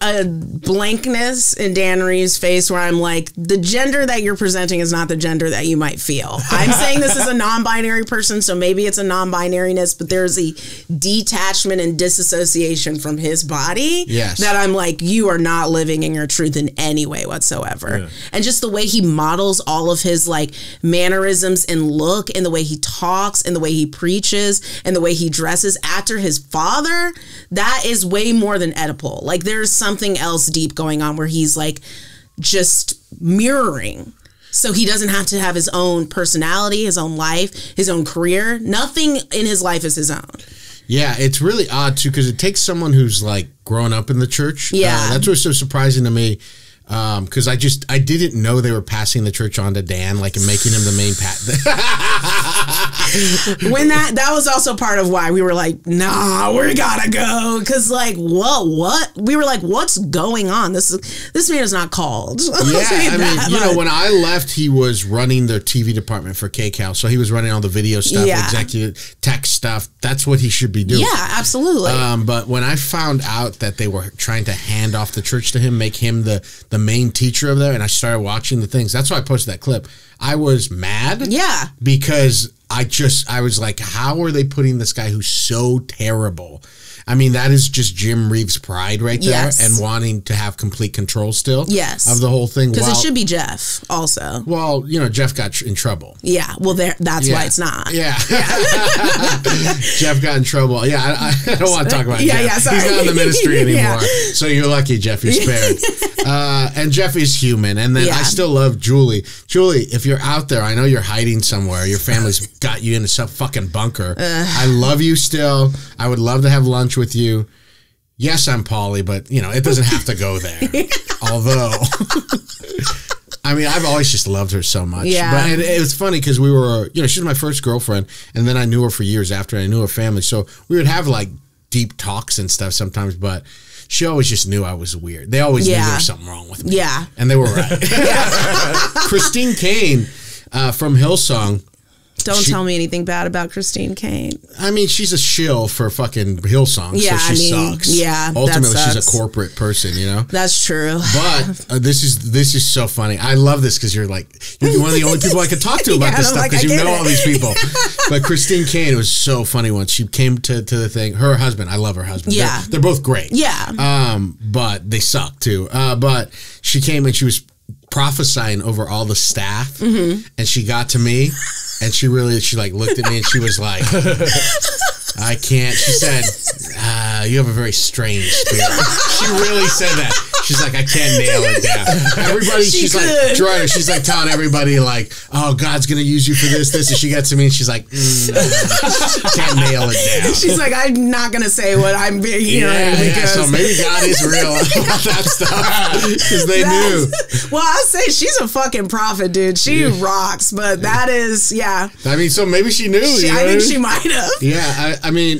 a blankness in Dan Reeves' face where I'm like, the gender that you're presenting is not the gender that you might feel. I'm saying this is a non-binary person, so maybe it's a non-binariness, but there's a detachment and disassociation from his body that I'm like, you are not living in your truth in any way whatsoever. Yeah. And just the way he models all of his like mannerisms and look, and the way he talks, and the way he preaches, and the way he dresses after his father, that is way more than Oedipal. Like, there's something else deep going on where he's like just mirroring, so he doesn't have to have his own personality, his own life, his own career. Nothing in his life is his own. Yeah, it's really odd too, because it takes someone who's like grown up in the church. Yeah, that's what's so surprising to me. Because I didn't know they were passing the church on to Dan, like, and making him the main When that was also part of why we were like, nah, we gotta go. Because like, what? We were like, what's going on? This man is not called. Yeah, I mean, you know, when I left, he was running the TV department for KCAL, so he was running all the video stuff, executive tech stuff. That's what he should be doing. Yeah, absolutely. But when I found out that they were trying to hand off the church to him, make him the main teacher of there, and I started watching the things. That's why I posted that clip. I was mad. Yeah. Because I was like, how are they putting this guy who's so terrible? I mean, that is just Jim Reeves' pride right there, and wanting to have complete control still of the whole thing. Because it should be Jeff also. Well, you know, Jeff got in trouble. Yeah, well, that's why it's not. Yeah. Jeff got in trouble. Yeah, I don't want to talk about Jeff. Yeah, sorry. He's not in the ministry anymore. So you're lucky, Jeff. You're spared. And Jeff is human. And then I still love Julie. Julie, if you're out there, I know you're hiding somewhere. Your family's got you in some fucking bunker. I love you still. I would love to have lunch with you. Yes, I'm poly, but you know, it doesn't have to go there. Although, I mean, I've always just loved her so much. Yeah. But it was funny because we were, you know, she was my first girlfriend, and then I knew her for years after I knew her family. So we would have like deep talks and stuff sometimes, but she always just knew I was weird. They always knew there was something wrong with me. Yeah. And they were right. Christine Kane from Hillsong, Don't tell me anything bad about Christine Kane. I mean, she's a shill for fucking Hillsong, so she sucks. Yeah, ultimately, she's a corporate person, you know. That's true. But this is so funny. I love this because you're one of the only people I can talk to about this stuff because you know all these people. But Christine Kane was so funny once she came to the thing. Her husband, I love her husband. Yeah, they're both great. Yeah. But they suck too. But she came and she was prophesying over all the staff, and she got to me, and she like looked at me and she was like, I can't. She said, you have a very strange spirit. She really said that. She's like, I can't nail it down. Everybody, she's like, Gerardo, she's like telling everybody like, oh, God's going to use you for this. And she gets to me and she's like, can't nail it down. She's like, I'm not going to say what I'm being hearing. So maybe God is real about that stuff because they knew. Well, I'll say she's a fucking prophet, dude. She rocks, but that is, I mean, so maybe she knew. I think she might have. Yeah, I mean,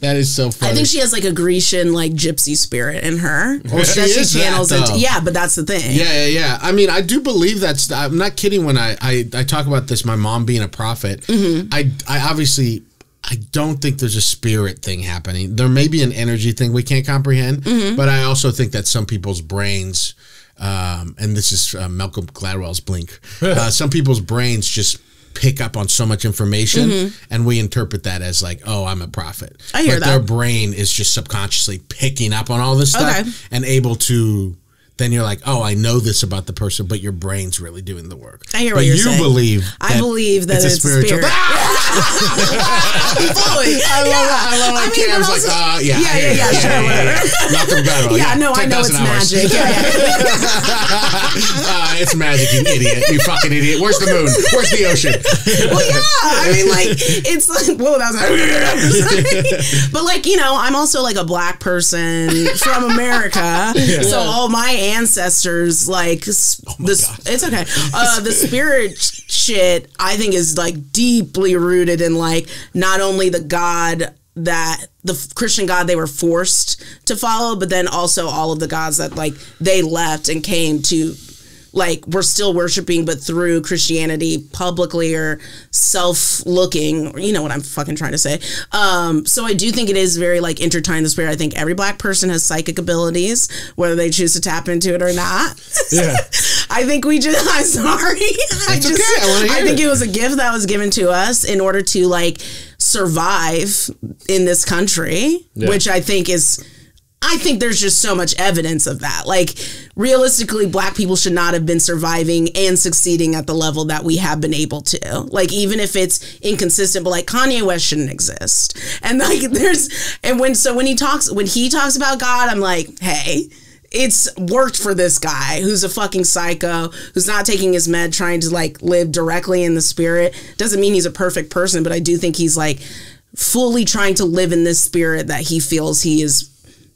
that is so funny. I think she has like a Grecian, like gypsy spirit in her. Oh, she channels that, yeah, but that's the thing. Yeah. I mean, I do believe that's. I'm not kidding when I talk about this. My mom being a prophet. I obviously. I don't think there's a spirit thing happening. There may be an energy thing we can't comprehend, but I also think that some people's brains, and this is Malcolm Gladwell's Blink, some people's brains just pick up on so much information and we interpret that as like, oh, I'm a prophet. I hear that. Their brain is just subconsciously picking up on all this stuff and able to, then you're like, oh, I know this about the person, but your brain's really doing the work. I hear what you're saying. I believe that it's a spiritual. Fully. I love how Cam's like, sure, whatever. Malcolm Gladwell. Yeah, no, I know it's magic. It's magic, you idiot. You fucking idiot. Where's the moon? Where's the ocean? Well, yeah. I mean, like, it's like, whoa, that was like, but like, you know, I'm also like a black person from America. So all my ancestors, like, it's okay. The spirit shit, I think, is like deeply rooted in like not only the God that the Christian God they were forced to follow, but then also all of the gods that like they left and came to, like, we're still worshiping, but through Christianity publicly or self-looking, or you know what I'm fucking trying to say. So I do think it is very like intertwined the spirit. I think every black person has psychic abilities, whether they choose to tap into it or not. Yeah. I think we just, I'm sorry. I think it was a gift that was given to us in order to like survive in this country, which I think there's just so much evidence of that. Like, realistically, black people should not have been surviving and succeeding at the level that we have been able to. Like, even if it's inconsistent, but like Kanye West shouldn't exist. And like, when he talks about God, I'm like, hey, it's worked for this guy who's a fucking psycho, who's not taking his med, trying to like live directly in the spirit. Doesn't mean he's a perfect person, but I do think he's like fully trying to live in this spirit that he feels he is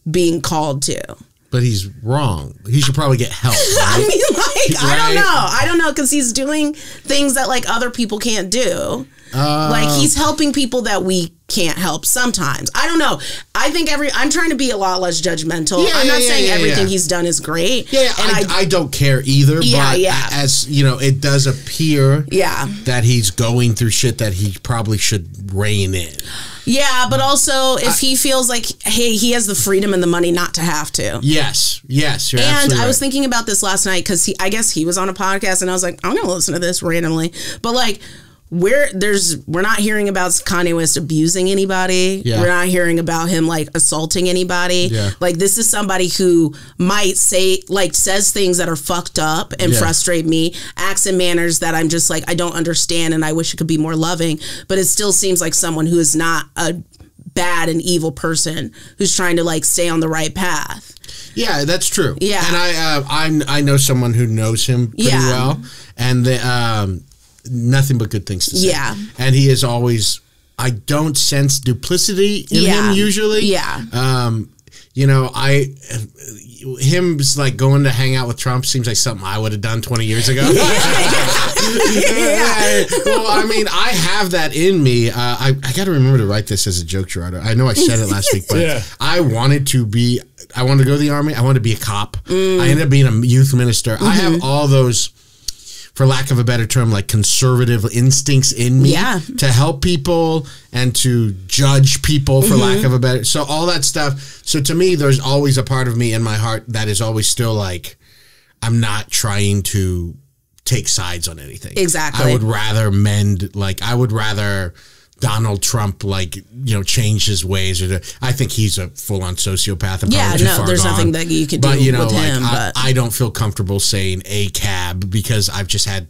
being called to. But he's wrong. He should probably get help. Right? I mean, like, right? I don't know, because he's doing things that like other people can't do. Like, he's helping people that we can't help sometimes. I don't know. I think I'm trying to be a lot less judgmental. I'm not saying everything he's done is great. Yeah, and I don't care either. But as you know, it does appear that he's going through shit that he probably should rein in. Yeah, but also if he feels like, hey, he has the freedom and the money not to have to. Yes, you're and I was right. thinking about this last night because I guess he was on a podcast and I was like, I'm going to listen to this randomly. But like, we're not hearing about Kanye West abusing anybody. Yeah. We're not hearing about him like assaulting anybody. Yeah. Like, this is somebody who might says things that are fucked up and frustrate me, acts and manners that I'm just like, I don't understand and I wish it could be more loving. But it still seems like someone who is not a bad and evil person who's trying to like stay on the right path. Yeah, that's true. Yeah. And I know someone who knows him pretty well, and nothing but good things to say. Yeah. And he is always, I don't sense duplicity in him usually. Yeah. You know, him like going to hang out with Trump seems like something I would have done 20 years ago. Well, I mean, I have that in me. I got to remember to write this as a joke, Gerardo. I know I said it last week, but I wanted to go to the Army. I wanted to be a cop. I ended up being a youth minister. I have all those for lack of a better term, like conservative instincts in me to help people and to judge people for lack of a better. So all that stuff. So to me, there's always a part of me in my heart that is always still like, I'm not trying to take sides on anything. Exactly. I would rather I would rather Donald Trump, like, you know, change his ways. I think he's a full-on sociopath. And there's nothing that you can do with him. I don't feel comfortable saying a cab because I've just had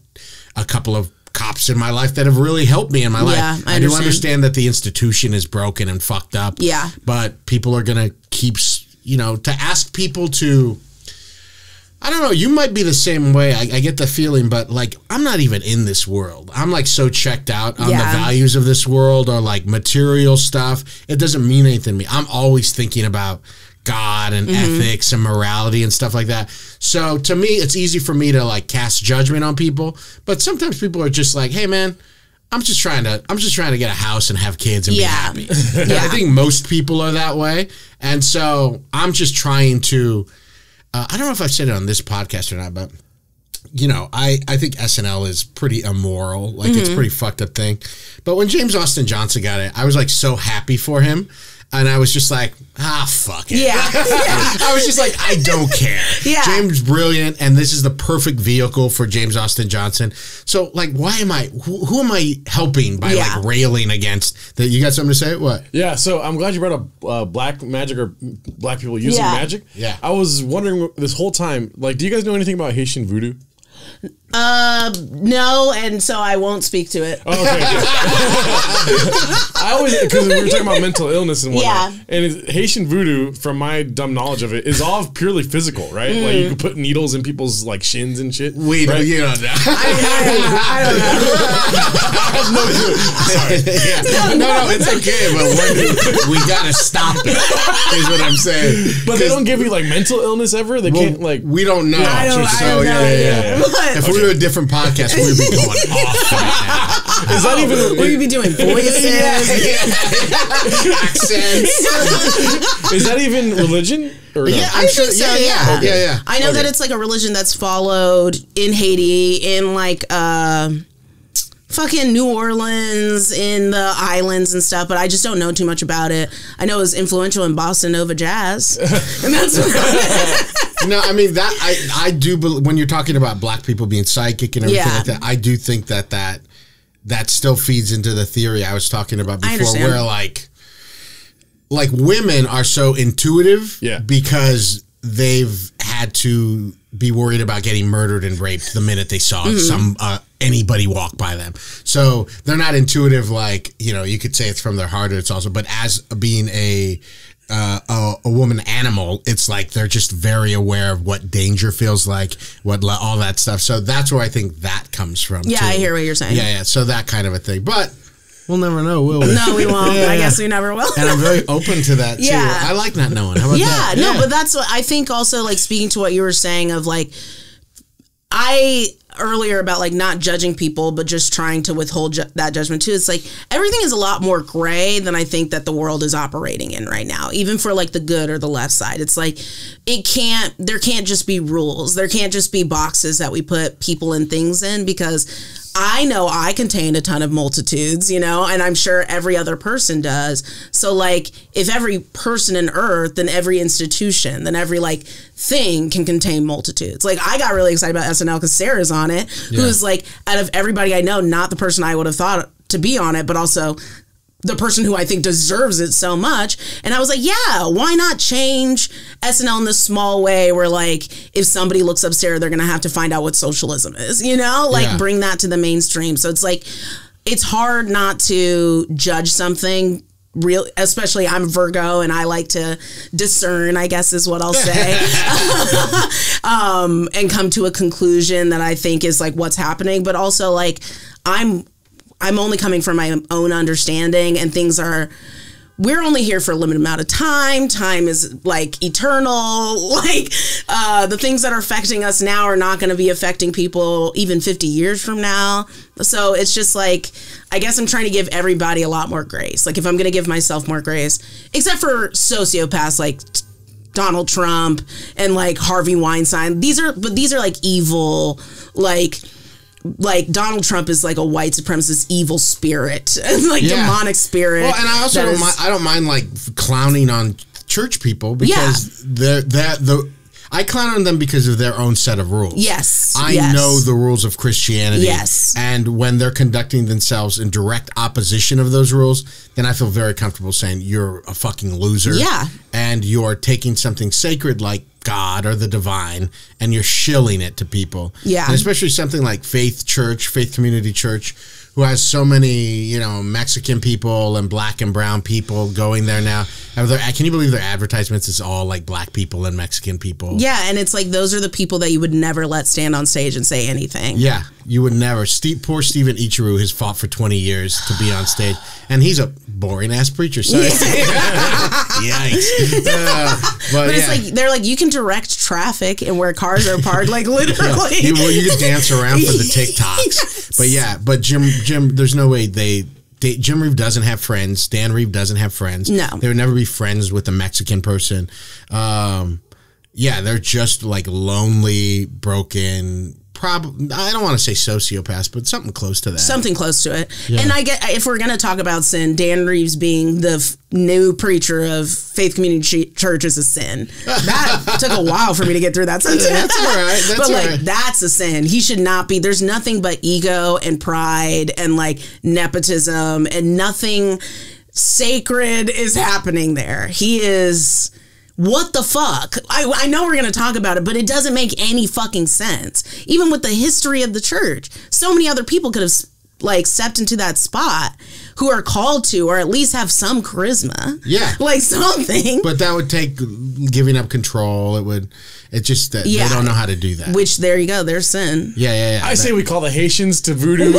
a couple of cops in my life that have really helped me in my life. I do understand that the institution is broken and fucked up. Yeah. But people are going to keep, you know, to ask people to, I don't know, you might be the same way. I get the feeling, but like, I'm not even in this world. I'm like so checked out on the values of this world or like material stuff. It doesn't mean anything to me. I'm always thinking about God and ethics and morality and stuff like that. So to me, it's easy for me to like cast judgment on people. But sometimes people are just like, hey man, I'm just trying to get a house and have kids and be happy. I think most people are that way. And so I'm just trying to, I don't know if I've said it on this podcast or not, but, you know, I think SNL is pretty immoral. Like, it's a pretty fucked up thing. But when James Austin Johnson got it, I was, like, so happy for him. And I was just like, fuck it. Yeah. I was just like, I don't care. James brilliant, and this is the perfect vehicle for James Austin Johnson. So, like, why am I, who am I helping by, like, railing against that? You got something to say? What? Yeah, so I'm glad you brought up black magic or black people using magic. Yeah. I was wondering this whole time, like, do you guys know anything about Haitian Voodoo? No, and so I won't speak to it. Oh, okay. I always, because we were talking about mental illness and whatnot, and Haitian Voodoo, from my dumb knowledge of it, is all purely physical, right? Like you can put needles in people's like shins and shit. You don't know. I don't know. I have no clue. Sorry. No, it's okay, but we gotta stop it. Is what I'm saying. But they don't give you like mental illness ever. They can't like. We don't know. I don't know. If we were a different podcast, we'd be going off right now. Is that even? Would you be doing voices? Accents. Is that even religion? Or no? Yeah, I think so. Yeah. Yeah. I know that it's like a religion that's followed in Haiti, in like fucking New Orleans, in the islands and stuff, but I just don't know too much about it. I know it was influential in Bossa Nova jazz, and that's what No, I mean, that I do believe, when you're talking about black people being psychic and everything like that, I do think that still feeds into the theory I was talking about before, where like women are so intuitive because they've had to be worried about getting murdered and raped the minute they saw anybody walk by them. So they're not intuitive, like, you know, you could say it's from their heart, or it's also, but as being a woman animal, it's like they're just very aware of what danger feels like, all that stuff. So that's where I think that comes from. Yeah, too. I hear what you're saying. Yeah. So that kind of a thing, but we'll never know, will we? No, we won't. I guess we never will. And I'm very open to that too. I like not knowing. How about that? No, but that's what I think. Also, like, speaking to what you were saying of like, earlier about like not judging people, but just trying to withhold that judgment too. It's like everything is a lot more gray than I think that the world is operating in right now, even for like the good or the left side. It's like there can't just be rules. There can't just be boxes that we put people and things in, because I know I contain a ton of multitudes, you know, and I'm sure every other person does. So like, if every person in earth, then every institution, then every like thing can contain multitudes. Like, I got really excited about SNL because Sarah's on it, who's like, out of everybody I know, not the person I would have thought to be on it, but also the person who I think deserves it so much. And I was like, yeah, why not change SNL in this small way where, like, if somebody looks up Sarah, they're going to have to find out what socialism is, you know? Like, bring that to the mainstream. So it's like, it's hard not to judge something real, especially I'm Virgo and I like to discern, I guess is what I'll say, and come to a conclusion that I think is like what's happening. But also, like, I'm only coming from my own understanding, and we're only here for a limited amount of time. Time is like eternal. Like, the things that are affecting us now are not going to be affecting people even 50 years from now. So it's just like, I guess I'm trying to give everybody a lot more grace. Like, if I'm going to give myself more grace, except for sociopaths like Donald Trump and like Harvey Weinstein. These are like evil, like like Donald Trump is like a white supremacist evil spirit, like demonic spirit. Well, and I also don't mind like clowning on church people because I clown on them because of their own set of rules. Yes. I know the rules of Christianity. Yes. And when they're conducting themselves in direct opposition of those rules, then I feel very comfortable saying you're a fucking loser. Yeah. And you're taking something sacred like God or the divine and you're shilling it to people. Yeah. And especially something like Faith Community Church, who has so many, Mexican people and black and brown people going there now. Can you believe their advertisements is all like black people and Mexican people? Yeah, and it's like those are the people that you would never let stand on stage and say anything. Yeah, you would never. Poor Stephen Ichiro has fought for 20 years to be on stage, and he's a boring-ass preacher. So yikes. But it's like, they're like, you can direct traffic and where cars are parked, like literally. Yeah. You can dance around for the TikToks. Yes. But Jim, there's no way Jim Reeve doesn't have friends. Dan Reeve doesn't have friends. No. They would never be friends with a Mexican person. They're just like lonely, broken, I don't want to say sociopaths, but something close to that. Something close to it. Yeah. And I get, if we're going to talk about sin, Dan Reeves being the new preacher of Faith Community Church is a sin. That took a while for me to get through that sentence. That's all right. That's all right. That's a sin. He should not be. There's nothing but ego and pride and like nepotism, and nothing sacred is happening there. He is... What the fuck? I know we're going to talk about it, but it doesn't make any fucking sense. Even with the history of the church, so many other people could have like stepped into that spot who are called to, or at least have some charisma. Yeah. Like something. But that would take giving up control. They don't know how to do that. Which, there you go, there's sin. Yeah. I say we call the Haitians to voodoo.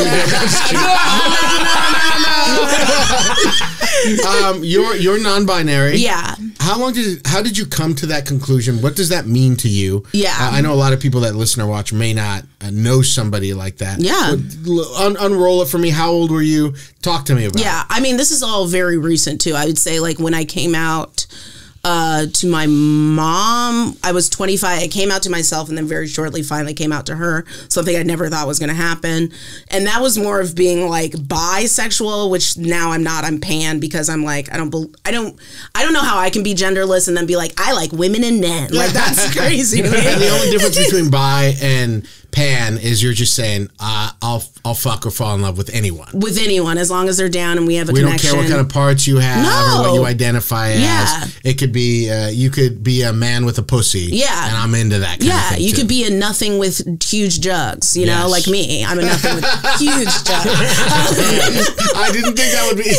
You're non-binary. Yeah. How did you come to that conclusion? What does that mean to you? Yeah. I know a lot of people that listen or watch may not know somebody like that. Yeah. Unroll it for me. How old were you? Talk to me about it. Yeah. I mean, this is all very recent too. I would say like when I came out to my mom, I was 25. I came out to myself and then very shortly finally came out to her. Something I never thought was going to happen. And that was more of being like bisexual, which now I'm not. I'm pan because I'm like, I don't know how I can be genderless and then be like, I like women and men. Like that's crazy to me. And the only difference between bi and pan is you're just saying, I'll fuck or fall in love with anyone. With anyone, as long as they're down and we have a connection. We don't care what kind of parts you have or what you identify as. Yeah. It could be, you could be a man with a pussy. Yeah. And I'm into that kind of thing. Yeah, you could be a nothing with huge jugs, you know, like me. I'm a nothing with huge jugs. I didn't think that would be,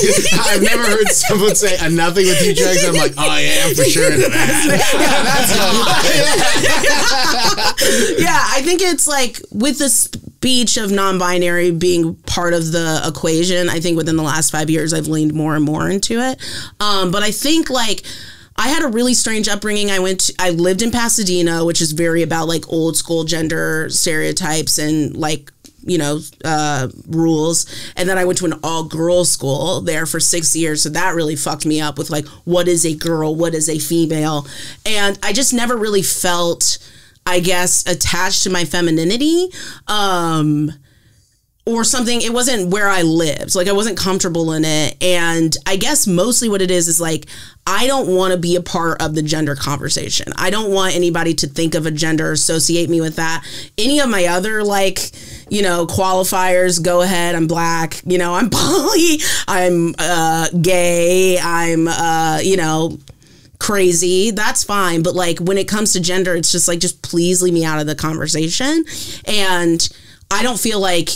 I've never heard someone say a nothing with huge jugs. I'm like, oh yeah, I'm for sure into that. Yeah, I think it's like, with the speech of non-binary being part of the equation, I think within the last 5 years I've leaned more and more into it. But I think like I had a really strange upbringing. I lived in Pasadena, which is very about like old school gender stereotypes and like, you know, rules. And then I went to an all-girls school there for 6 years. So that really fucked me up with like, what is a girl? What is a female? And I just never really felt, I guess, attached to my femininity, or something. It wasn't where I lived. Like I wasn't comfortable in it. And I guess mostly what it is like, I don't want to be a part of the gender conversation. I don't want anybody to think of a gender, associate me with that. Any of my other like, you know, qualifiers, go ahead. I'm black, you know, I'm poly, I'm gay, I'm, you know, crazy, that's fine. But like when it comes to gender, it's just like, just please leave me out of the conversation. And I don't feel like,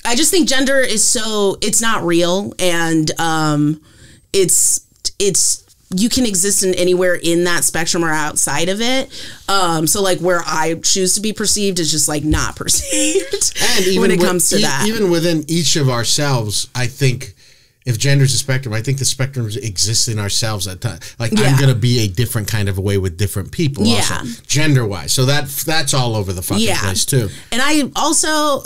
I just think gender is so, it's not real. And it's you can exist in anywhere in that spectrum or outside of it. So like where I choose to be perceived is just like not perceived. And even when it comes to that, even within each of ourselves, I think if gender is a spectrum, I think the spectrums exist in ourselves at times. Like I'm going to be a different kind of a way with different people also, gender-wise. So that's all over the fucking place too. And I also,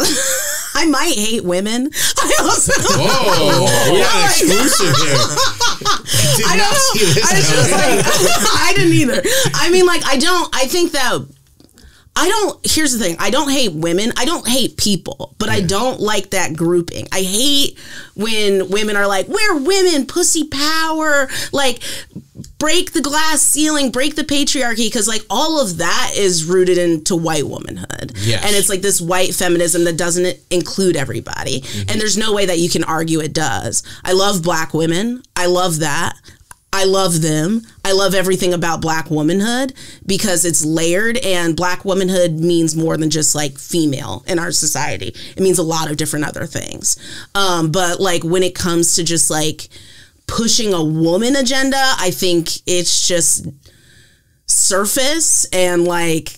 I might hate women. I also... Whoa, we got an exclusive here. I did not see this. I didn't either. I mean, like, I think that here's the thing. I don't hate women. I don't hate people, but I don't like that grouping. I hate when women are like, we're women, pussy power, like break the glass ceiling, break the patriarchy. Because like all of that is rooted into white womanhood. Yes. And it's like this white feminism that doesn't include everybody. And there's no way that you can argue it does. I love black women. I love that. I love them. I love everything about black womanhood because it's layered, and black womanhood means more than just like female in our society. It means a lot of different other things. But like when it comes to just like pushing a woman agenda, I think it's just surface and like,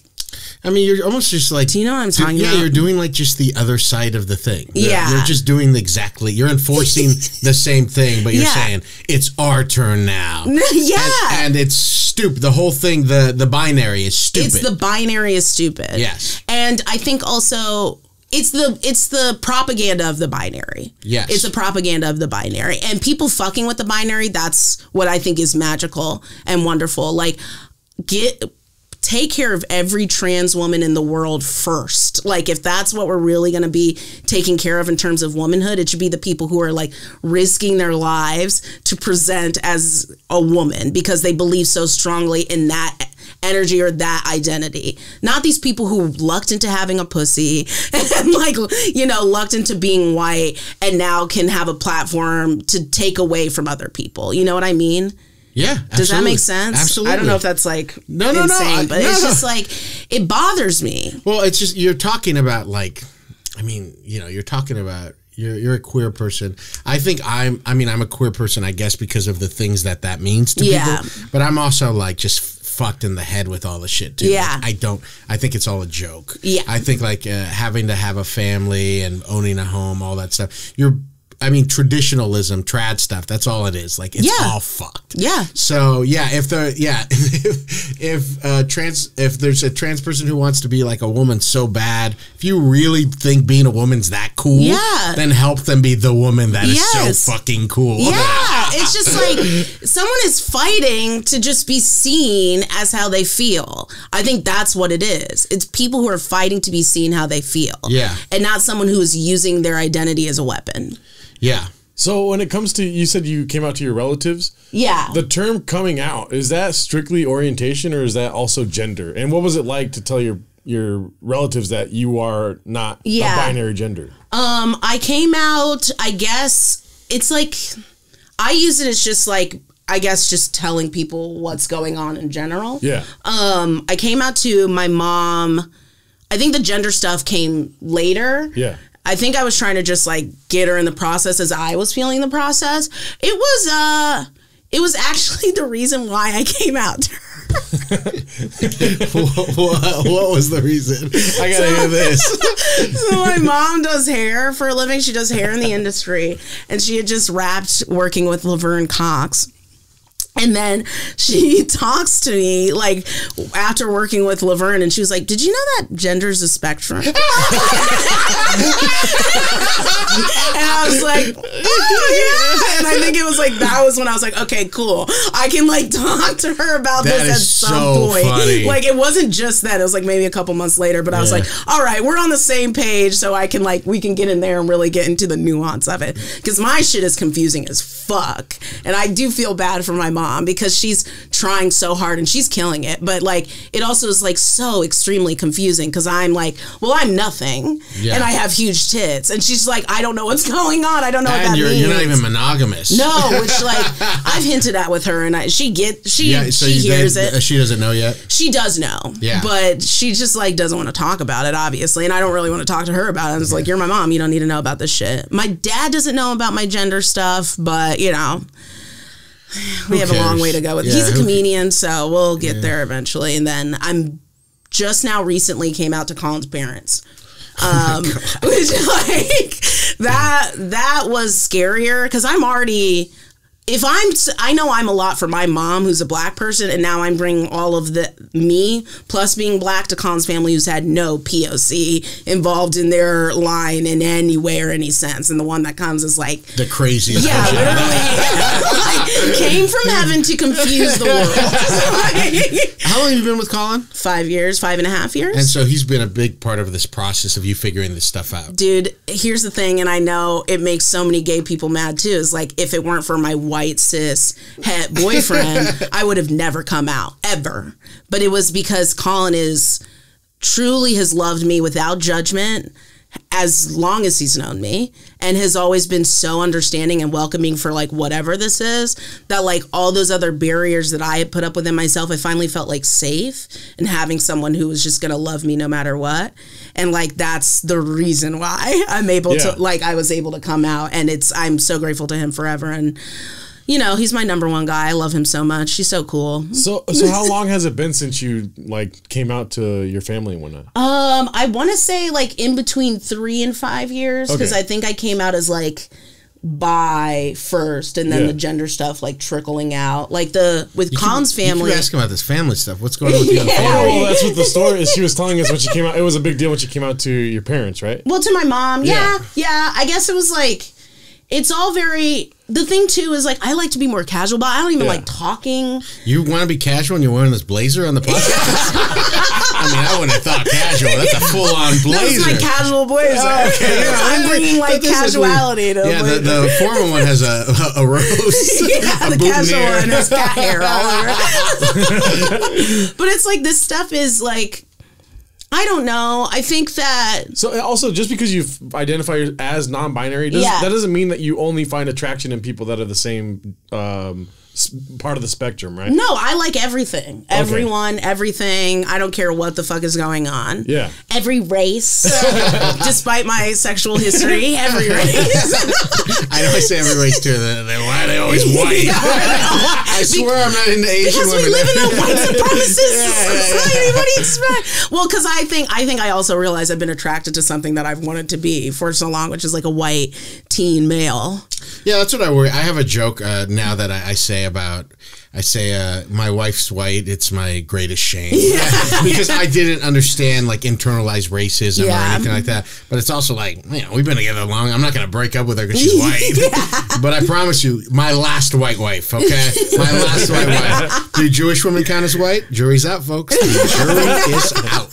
I mean, you're almost just like... Do you know what I'm talking about? Yeah, you're doing like just the other side of the thing. Yeah. You're just doing exactly... You're enforcing the same thing, but you're saying, it's our turn now. Yeah. And it's stupid. The whole thing, the binary is stupid. The binary is stupid. Yes. And I think also... It's the propaganda of the binary. Yes. It's the propaganda of the binary. And people fucking with the binary, that's what I think is magical and wonderful. Like, take care of every trans woman in the world first. Like, if that's what we're really going to be taking care of in terms of womanhood, it should be the people who are like risking their lives to present as a woman because they believe so strongly in that energy or that identity. Not these people who lucked into having a pussy and like, you know, lucked into being white and now can have a platform to take away from other people. You know what I mean? Yeah, absolutely. Does that make sense? Absolutely. I don't know if that's like insane, but it's just like, it bothers me. Well, it's just, you're talking about like, I mean, you know, you're talking about, you're a queer person. I think I'm a queer person, I guess, because of the things that means to people. But I'm also like just fucked in the head with all the shit too. Yeah. Like, I think it's all a joke. Yeah. I think like having to have a family and owning a home, all that stuff. Traditionalism, trad stuff, that's all it is. Like, it's all fucked. Yeah. So, yeah, if there's a trans person who wants to be like a woman so bad, if you really think being a woman's that cool, then help them be the woman that is so fucking cool. Yeah. It's just like, someone is fighting to just be seen as how they feel. I think that's what it is. It's people who are fighting to be seen how they feel. Yeah. And not someone who is using their identity as a weapon. Yeah. So when it comes to, you said you came out to your relatives. Yeah. The term coming out, is that strictly orientation or is that also gender? And what was it like to tell your relatives that you are not a binary gender? I came out, I guess, it's like, I use it as just like, I guess just telling people what's going on in general. Yeah. I came out to my mom. I think the gender stuff came later. Yeah. I think I was trying to just like get her in the process as I was feeling the process. It was actually the reason why I came out to her. what was the reason? I gotta hear this. So my mom does hair for a living. She does hair in the industry, and she had just wrapped working with Laverne Cox. And then she talks to me like after working with Laverne, and she was like, "Did you know that gender's a spectrum?" And I was like, "Oh yeah!" And I think it was like that was when I was like, "Okay, cool. I can like talk to her about this at some point." Funny. Like it wasn't just that; it was like maybe a couple months later. But I was like, "All right, we're on the same page, so I can like we can get in there and really get into the nuance of it." Because my shit is confusing as fuck, and I do feel bad for my mom because she's trying so hard and she's killing it, but like it also is like so extremely confusing because I'm like, well, I'm nothing and I have huge tits, and she's like, I don't know what's going on, I don't know what that means. You're not even monogamous. No, which like I've hinted at with her, and she hears it. She doesn't know yet. She does know, but she just like doesn't want to talk about it, obviously, and I don't really want to talk to her about it. I was like, you're my mom, you don't need to know about this shit. My dad doesn't know about my gender stuff, but you know, we have a long way to go with it. He's a comedian, so we'll get there eventually. And then I'm just now recently came out to Colin's parents. Which like that was scarier because I'm already I know I'm a lot for my mom, who's a black person, and now I'm bringing all of the me plus being black to Colin's family, who's had no POC involved in their line in any way or any sense, and the one that comes is like the craziest. Yeah, literally, like, came from heaven to confuse the world. How long have you been with Colin? 5 years, 5.5 years. And so he's been a big part of this process of you figuring this stuff out. Dude, here's the thing, and I know it makes so many gay people mad too, is like, if it weren't for my white cis het boyfriend, I would have never come out ever. But it was because Colin truly has loved me without judgment as long as he's known me, and has always been so understanding and welcoming for like whatever this is, that like all those other barriers that I had put up within myself, I finally felt like safe and having someone who was just gonna love me no matter what. And like that's the reason why I'm able to, like, I was able to come out, and I'm so grateful to him forever. And you know, he's my number one guy. I love him so much. He's so cool. So how long has it been since you like came out to your family and whatnot? I want to say like in between 3 and 5 years, because I think I came out as like bi first, and then the gender stuff like trickling out. Like with Colin's family. You keep asking about this family stuff. What's going on with you? Oh, that's what the story is. She was telling us when she came out. It was a big deal when she came out to your parents, right? Well, to my mom, yeah. I guess it was like, it's all very. The thing too is like, I like to be more casual, but I don't even like talking. You want to be casual and you're wearing this blazer on the podcast? I mean, I wouldn't have thought casual. That's a full-on blazer. That's my casual blazer. Oh, okay. I'm bringing like casuality to the formal one has a rose. Yeah, the casual one has cat hair all over it. But it's like, this stuff is like, I don't know. I think that... So also, just because you identify as non-binary, that doesn't mean that you only find attraction in people that are the same part of the spectrum, right? No, I like everything. Okay. Everyone, everything. I don't care what the fuck is going on. Yeah. Every race, despite my sexual history, every race. I know I say every race too. Why are they always white? I swear I'm not into Asian women. Because we live in a white supremacist society. What do you expect? Well, because I think I also realize I've been attracted to something that I've wanted to be for so long, which is like a white teen male. Yeah, that's what I worry. I have a joke now that I say my wife's white, it's my greatest shame. Yeah. Because I didn't understand like internalized racism or anything like that. But it's also like, you know, we've been together long. I'm not going to break up with her because she's white. But I promise you, my last white wife, okay? My last white wife. Do Jewish women count as white? Jury's out, folks. The jury is out.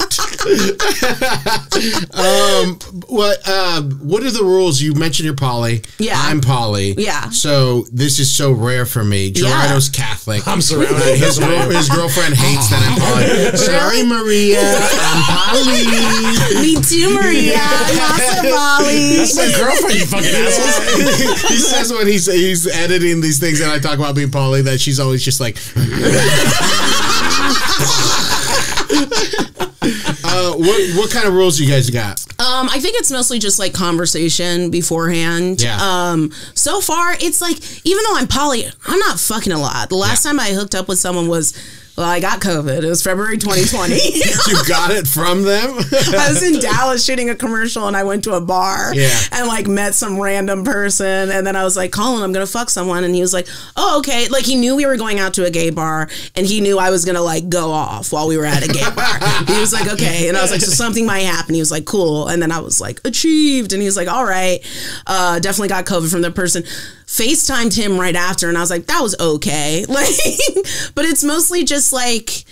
What are the rules? You mentioned you're poly. Yeah. I'm poly. Yeah. So this is so rare for me. Gerardo's Catholic. I'm surrounded. His girlfriend hates that I'm poly. Sorry, Maria. I'm poly. Me too, Maria. I'm also poly. That's my girlfriend, you fucking assholes. He says when he's editing these things and I talk about being poly that she's always just like... what kind of rules you guys got? I think it's mostly just like conversation beforehand. Yeah. So far, it's like, even though I'm poly, I'm not fucking a lot. The last time I hooked up with someone was, well, I got COVID. It was February 2020. You got it from them? I was in Dallas shooting a commercial and I went to a bar and like met some random person. And then I was like, Colin, I'm going to fuck someone. And he was like, oh, okay. Like he knew we were going out to a gay bar and he knew I was going to like go off while we were at a gay bar. He was like, okay. And I was like, so something might happen. He was like, cool. And then I was like, achieved. And he was like, all right. Definitely got COVID from the person. FaceTimed him right after and I was like, that was okay. Like, but it's mostly just like,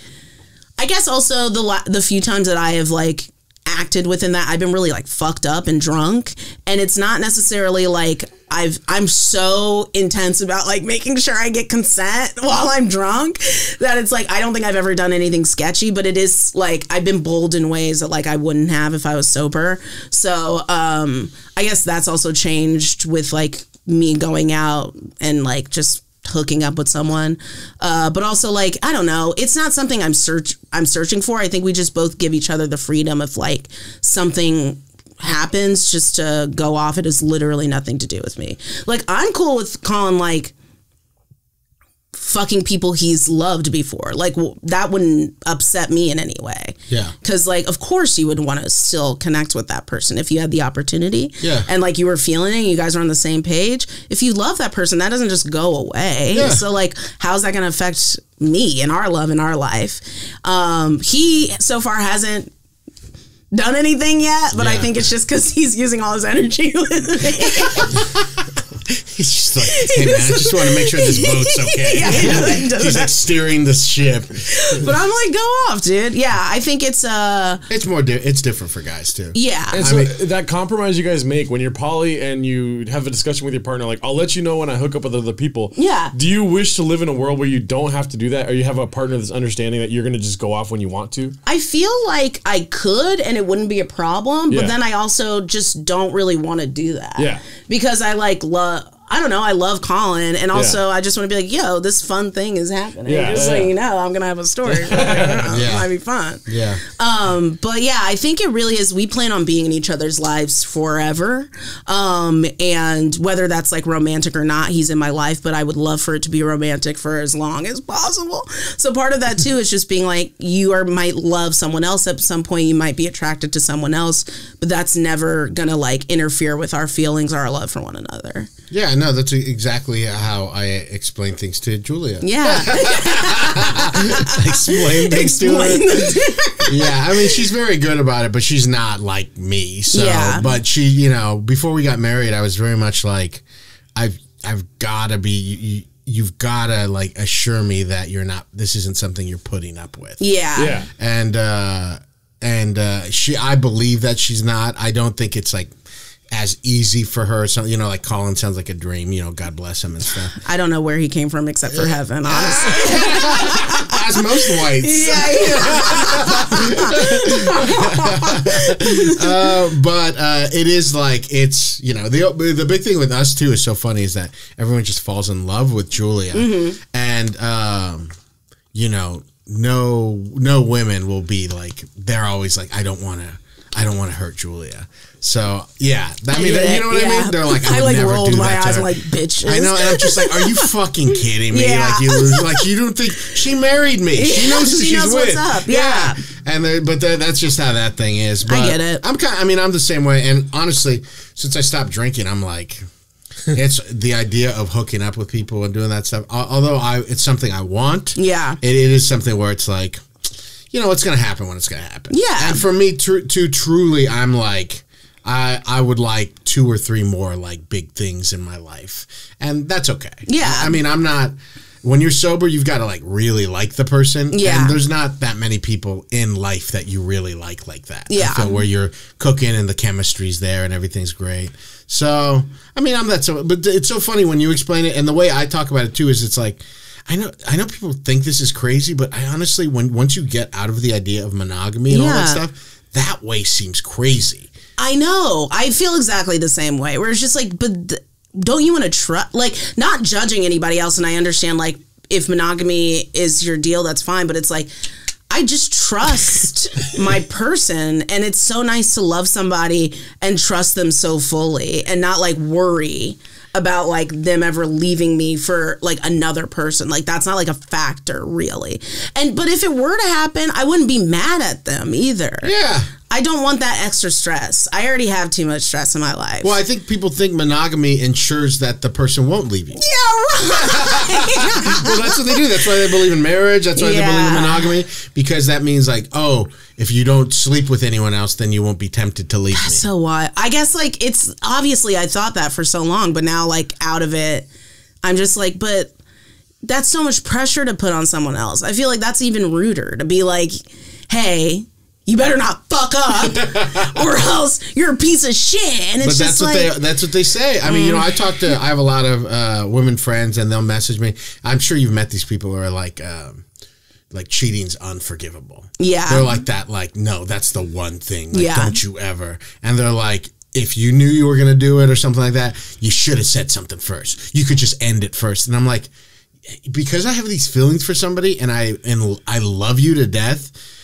I guess also the few times that I have like acted within that, I've been really like fucked up and drunk, and it's not necessarily like I'm so intense about like making sure I get consent while I'm drunk that it's like I don't think I've ever done anything sketchy, but it is like I've been bold in ways that like I wouldn't have if I was sober. So I guess that's also changed with like me going out and like just hooking up with someone, but also like I don't know, it's not something I'm searching for. I think we just both give each other the freedom if like something happens just to go off. It has literally nothing to do with me. Like I'm cool with Colin like fucking people he's loved before. Like, that wouldn't upset me in any way. Yeah. Because, like, of course you would want to still connect with that person if you had the opportunity. Yeah. And, like, you were feeling it, you guys are on the same page. If you love that person, that doesn't just go away. Yeah. So, like, how's that going to affect me and our love in our life? He, so far, hasn't done anything yet, but I think it's just because he's using all his energy with me. He's just like, hey man, I just want to make sure this boat's okay. Yeah, he's like steering the ship. But I'm like, go off, dude. Yeah, I think it's it's different for guys too. Yeah. And so that compromise you guys make when you're poly and you have a discussion with your partner, like, I'll let you know when I hook up with other people. Yeah. Do you wish to live in a world where you don't have to do that, or you have a partner that's understanding that you're going to just go off when you want to? I feel like I could and it wouldn't be a problem, but then I also just don't really want to do that. Yeah. Because I like I don't know, I love Colin, and also I just want to be like, yo, this fun thing is happening. Just so you know, I'm going to have a story. It might be fun. Yeah. But yeah, I think it really is, we plan on being in each other's lives forever. And whether that's like romantic or not, he's in my life, but I would love for it to be romantic for as long as possible. So part of that too is just being like, might love someone else at some point, you might be attracted to someone else, but that's never going to like interfere with our feelings or our love for one another. Yeah, no, that's exactly how I explain things to Julia. Yeah. Explain things to her. Yeah, I mean, she's very good about it, but she's not like me. So, but she, you know, before we got married, I was very much like, I've got to be, you've got to like assure me that this isn't something you're putting up with. Yeah. Yeah. And I believe that she's not. I don't think it's like as easy for her. So, you know, like Colin sounds like a dream, you know, God bless him and stuff. I don't know where he came from except for heaven, honestly. As most whites. But it is like, it's, you know, the big thing with us too is so funny is that everyone just falls in love with Julia. And, you know, no women will be like, they're always like, I don't want to hurt Julia. So yeah, I mean, you know what I mean? They're like, I like never rolled do my that eyes to and her. like, bitches. I know, and I'm just like, are you fucking kidding me? Like you don't think she married me? She knows who she's with. What's up. Yeah. And that's just how that thing is. But I get it. I'm the same way. And honestly, since I stopped drinking, I'm like, it's the idea of hooking up with people and doing that stuff. Although it's something I want. Yeah. It is something where it's like, you know, it's going to happen when it's going to happen. Yeah. And for me, truly, I'm like, I would like 2 or 3 more like big things in my life. And that's okay. Yeah. I mean, I'm not, when you're sober, you've got to like really like the person. Yeah. And there's not that many people in life that you really like that. Yeah. I feel where you're cooking and the chemistry's there and everything's great. So, I mean, but it's so funny when you explain it. And the way I talk about it too is it's like, I know people think this is crazy, but I honestly, once you get out of the idea of monogamy and all that stuff, that way seems crazy. I know. I feel exactly the same way. Where it's just like, but don't you want to trust? Like, not judging anybody else, and I understand, like, if monogamy is your deal, that's fine. But it's like, I just trust my person, and it's so nice to love somebody and trust them so fully, and not like worry about like them ever leaving me for like another person. Like, that's not like a factor really. But if it were to happen, I wouldn't be mad at them either. Yeah. I don't want that extra stress. I already have too much stress in my life. Well, I think people think monogamy ensures that the person won't leave you. Yeah, right. Well, that's what they do. That's why they believe in marriage. That's why they believe in monogamy. Because that means like, oh, if you don't sleep with anyone else, then you won't be tempted to leave me. So what? I guess like it's obviously I thought that for so long, but now like out of it, I'm just like, but that's so much pressure to put on someone else. I feel like that's even ruder to be like, hey, you better not fuck up or else you're a piece of shit. And it's just that's what they say. I mean, you know, I have a lot of women friends and they'll message me. I'm sure you've met these people who are like cheating's unforgivable. Yeah. They're like that, like, no, that's the one thing. Like, don't you ever. And they're like, if you knew you were going to do it or something like that, you should have said something first. You could just end it first. And I'm like, because I have these feelings for somebody and I love you to death,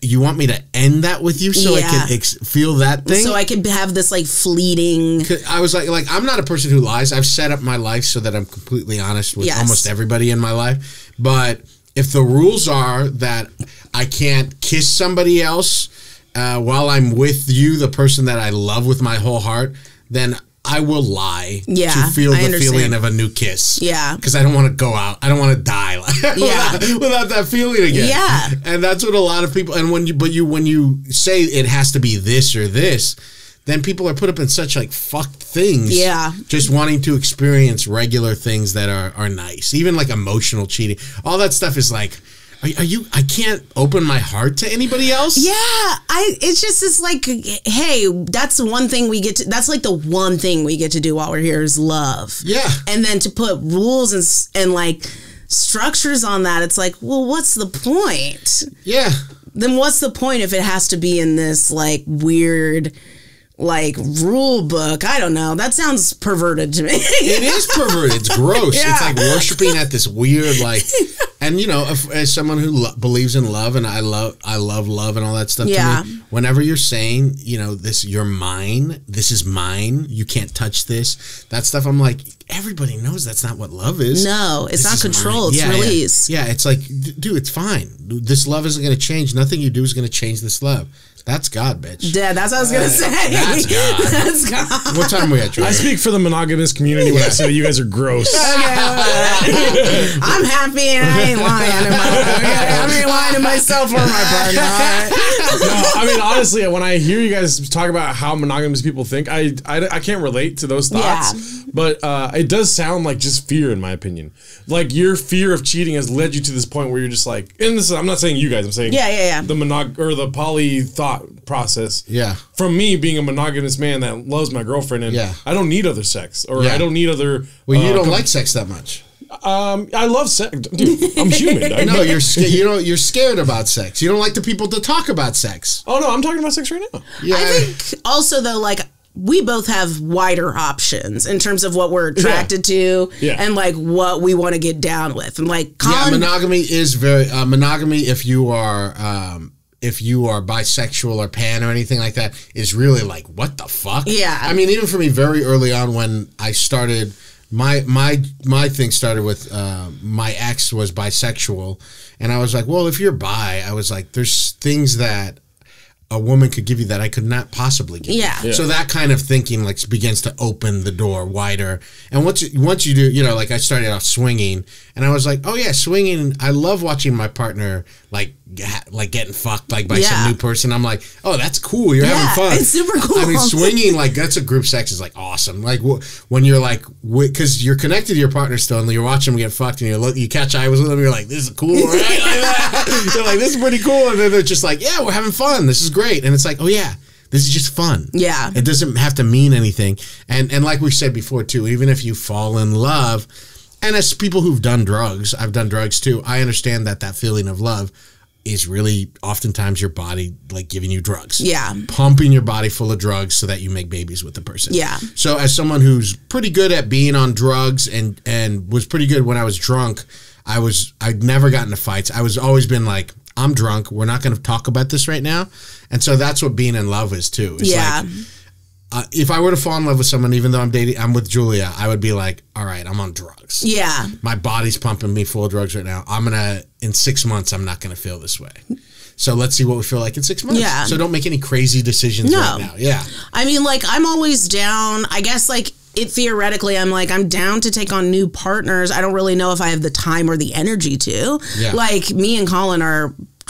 you want me to end that with you so I can feel that thing? So I can have this like fleeting. I was like, I'm not a person who lies. I've set up my life so that I'm completely honest with almost everybody in my life. But if the rules are that I can't kiss somebody else while I'm with you, the person that I love with my whole heart, then I will lie to feel the feeling of a new kiss. Yeah. Because I don't want to go out. I don't want to die without that feeling again. Yeah. And that's what a lot of people, and when you say it has to be this or this, then people are put up in such like fucked things. Yeah. Just wanting to experience regular things that are nice. Even like emotional cheating. All that stuff is like, I can't open my heart to anybody else? Yeah. It's just this like, hey, that's one thing we get to, that's like the one thing we get to do while we're here is love. Yeah. And then to put rules and like structures on that, it's like, well, what's the point? Yeah. Then what's the point if it has to be in this like weird like rule book? I don't know. That sounds perverted to me. It is perverted. It's gross. Yeah. It's like worshiping at this weird like, and you know, as someone who believes in love, and I love love and all that stuff. To me, whenever you're saying, you know, you're mine, this is mine, you can't touch this, that stuff, I'm like, everybody knows that's not what love is. No, it's not control. It's release. Yeah, it's like, dude, it's fine. This love isn't going to change. Nothing you do is going to change this love. That's God, bitch. Yeah, that's what I was going to say. That's God. That's God. What time are we at, George? I speak for the monogamous community when I say you guys are gross. Okay, I'm happy and I ain't lying to I ain't lying to myself or my partner. No, I mean, honestly, when I hear you guys talk about how monogamous people think, I can't relate to those thoughts. But it does sound like just fear, in my opinion. Like your fear of cheating has led you to this point where you're just like, and this, I'm not saying you guys, I'm saying the poly thought process. Yeah. From me being a monogamous man that loves my girlfriend, and I don't need other sex, or I don't need other. Well, you don't like sex that much. I love sex, dude. I'm human. No, you're you're scared about sex. You don't like the people to talk about sex. Oh no, I'm talking about sex right now. Yeah. I think also though, like, we both have wider options in terms of what we're attracted to and like what we want to get down with, and like monogamy is very monogamy. If you are bisexual or pan or anything like that, is really like, what the fuck? Yeah. I mean, even for me, very early on when I started, my thing started with my ex was bisexual, and I was like, well, if you're bi, I was like, there's things that a woman could give you that I could not possibly give you. So that kind of thinking like begins to open the door wider. And once you do, you know, like I started off swinging, and I was like, oh yeah, swinging. I love watching my partner like getting fucked like by some new person. I'm like, oh, that's cool. You're having fun. It's super cool. I mean, swinging, like that's a group sex is like awesome. Like when you're like, because you're connected to your partner still, and you're watching them get fucked, and you catch eyes with them, and you're like, this is cool, right? Like that. You're like, this is pretty cool, and then they're just like, yeah, we're having fun. This is great, and it's like, oh yeah, this is just fun. Yeah, it doesn't have to mean anything. And like we said before too, even if you fall in love, and as people who've done drugs, I've done drugs too, I understand that feeling of love is really oftentimes your body like giving you drugs. Yeah. Pumping your body full of drugs so that you make babies with the person. Yeah. So as someone who's pretty good at being on drugs and was pretty good when I was drunk, I'd never gotten into fights. I was always been like, I'm drunk. We're not going to talk about this right now. And so that's what being in love is too. It's like, if I were to fall in love with someone, even though I'm with Julia, I would be like, all right, I'm on drugs. Yeah. My body's pumping me full of drugs right now. In 6 months, I'm not going to feel this way. So let's see what we feel like in 6 months. Yeah. So don't make any crazy decisions right now. Yeah. I mean, like, I'm always down. I guess, like, theoretically, I'm down to take on new partners. I don't really know if I have the time or the energy to. Yeah. Like, me and Colin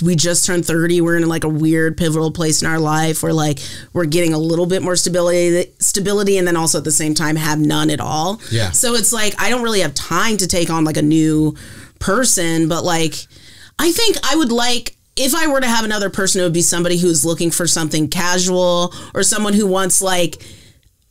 we just turned 30. We're in like a weird pivotal place in our life where like we're getting a little bit more stability and then also at the same time have none at all. Yeah. So it's like I don't really have time to take on like a new person, but like I think I would like, if I were to have another person, it would be somebody who's looking for something casual or someone who wants like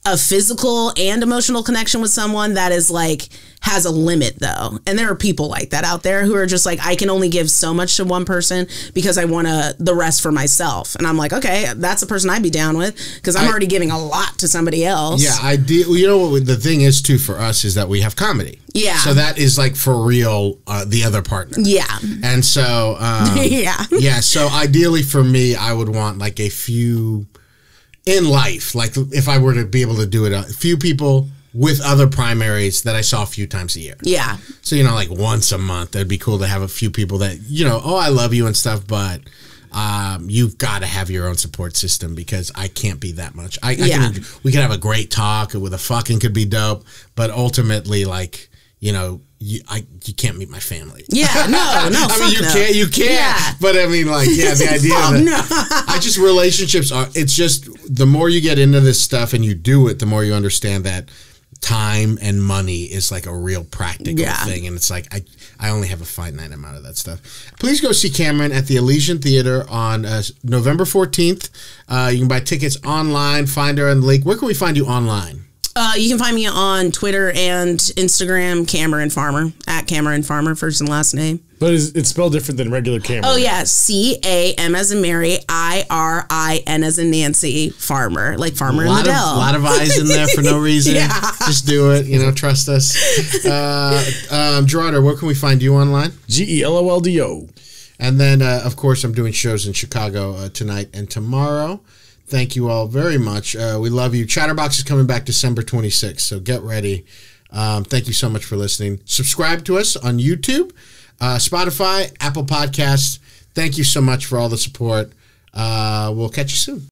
a physical and emotional connection with someone that is like has a limit though. And there are people like that out there who are just like, I can only give so much to one person because I want the rest for myself. And I'm like, okay, that's a person I'd be down with because I'm already giving a lot to somebody else. Yeah, I did. You know what the thing is too for us is that we have comedy. Yeah. So that is like for real the other partner. Yeah. And so yeah. So ideally for me, I would want like a few in life, like if I were to be able to do it, a few people with other primaries that I saw a few times a year. Yeah. So, you know, like once a month, that'd be cool to have a few people that, you know, oh, I love you and stuff, but you've got to have your own support system because I can't be that much. We could have a great talk with a fucking could be dope, but ultimately, like, you know, you can't meet my family. Yeah, no. I mean, you can't. Yeah. But I mean, like, yeah, the idea that relationships are. It's just the more you get into this stuff and you do it, the more you understand that time and money is like a real practical thing, and it's like I only have a finite amount of that stuff. Please go see Camirin at the Elysian Theater on November 14th. You can buy tickets online. Find her on the link. Where can we find you online? You can find me on Twitter and Instagram, Camirin Farmer, at Camirin Farmer, first and last name. But it's spelled different than regular Camirin. Oh, yeah. C-A-M as in Mary, I-R-I-N as in Nancy, Farmer. Like Farmer and Liddell. A lot of I's in there for no reason. Just do it. You know, trust us. Gerardo, where can we find you online? G-E-L-O-L-D-O. And then, of course, I'm doing shows in Chicago tonight and tomorrow. Thank you all very much. We love you. Chatterbox is coming back December 26th, so get ready. Thank you so much for listening. Subscribe to us on YouTube, Spotify, Apple Podcasts. Thank you so much for all the support. We'll catch you soon.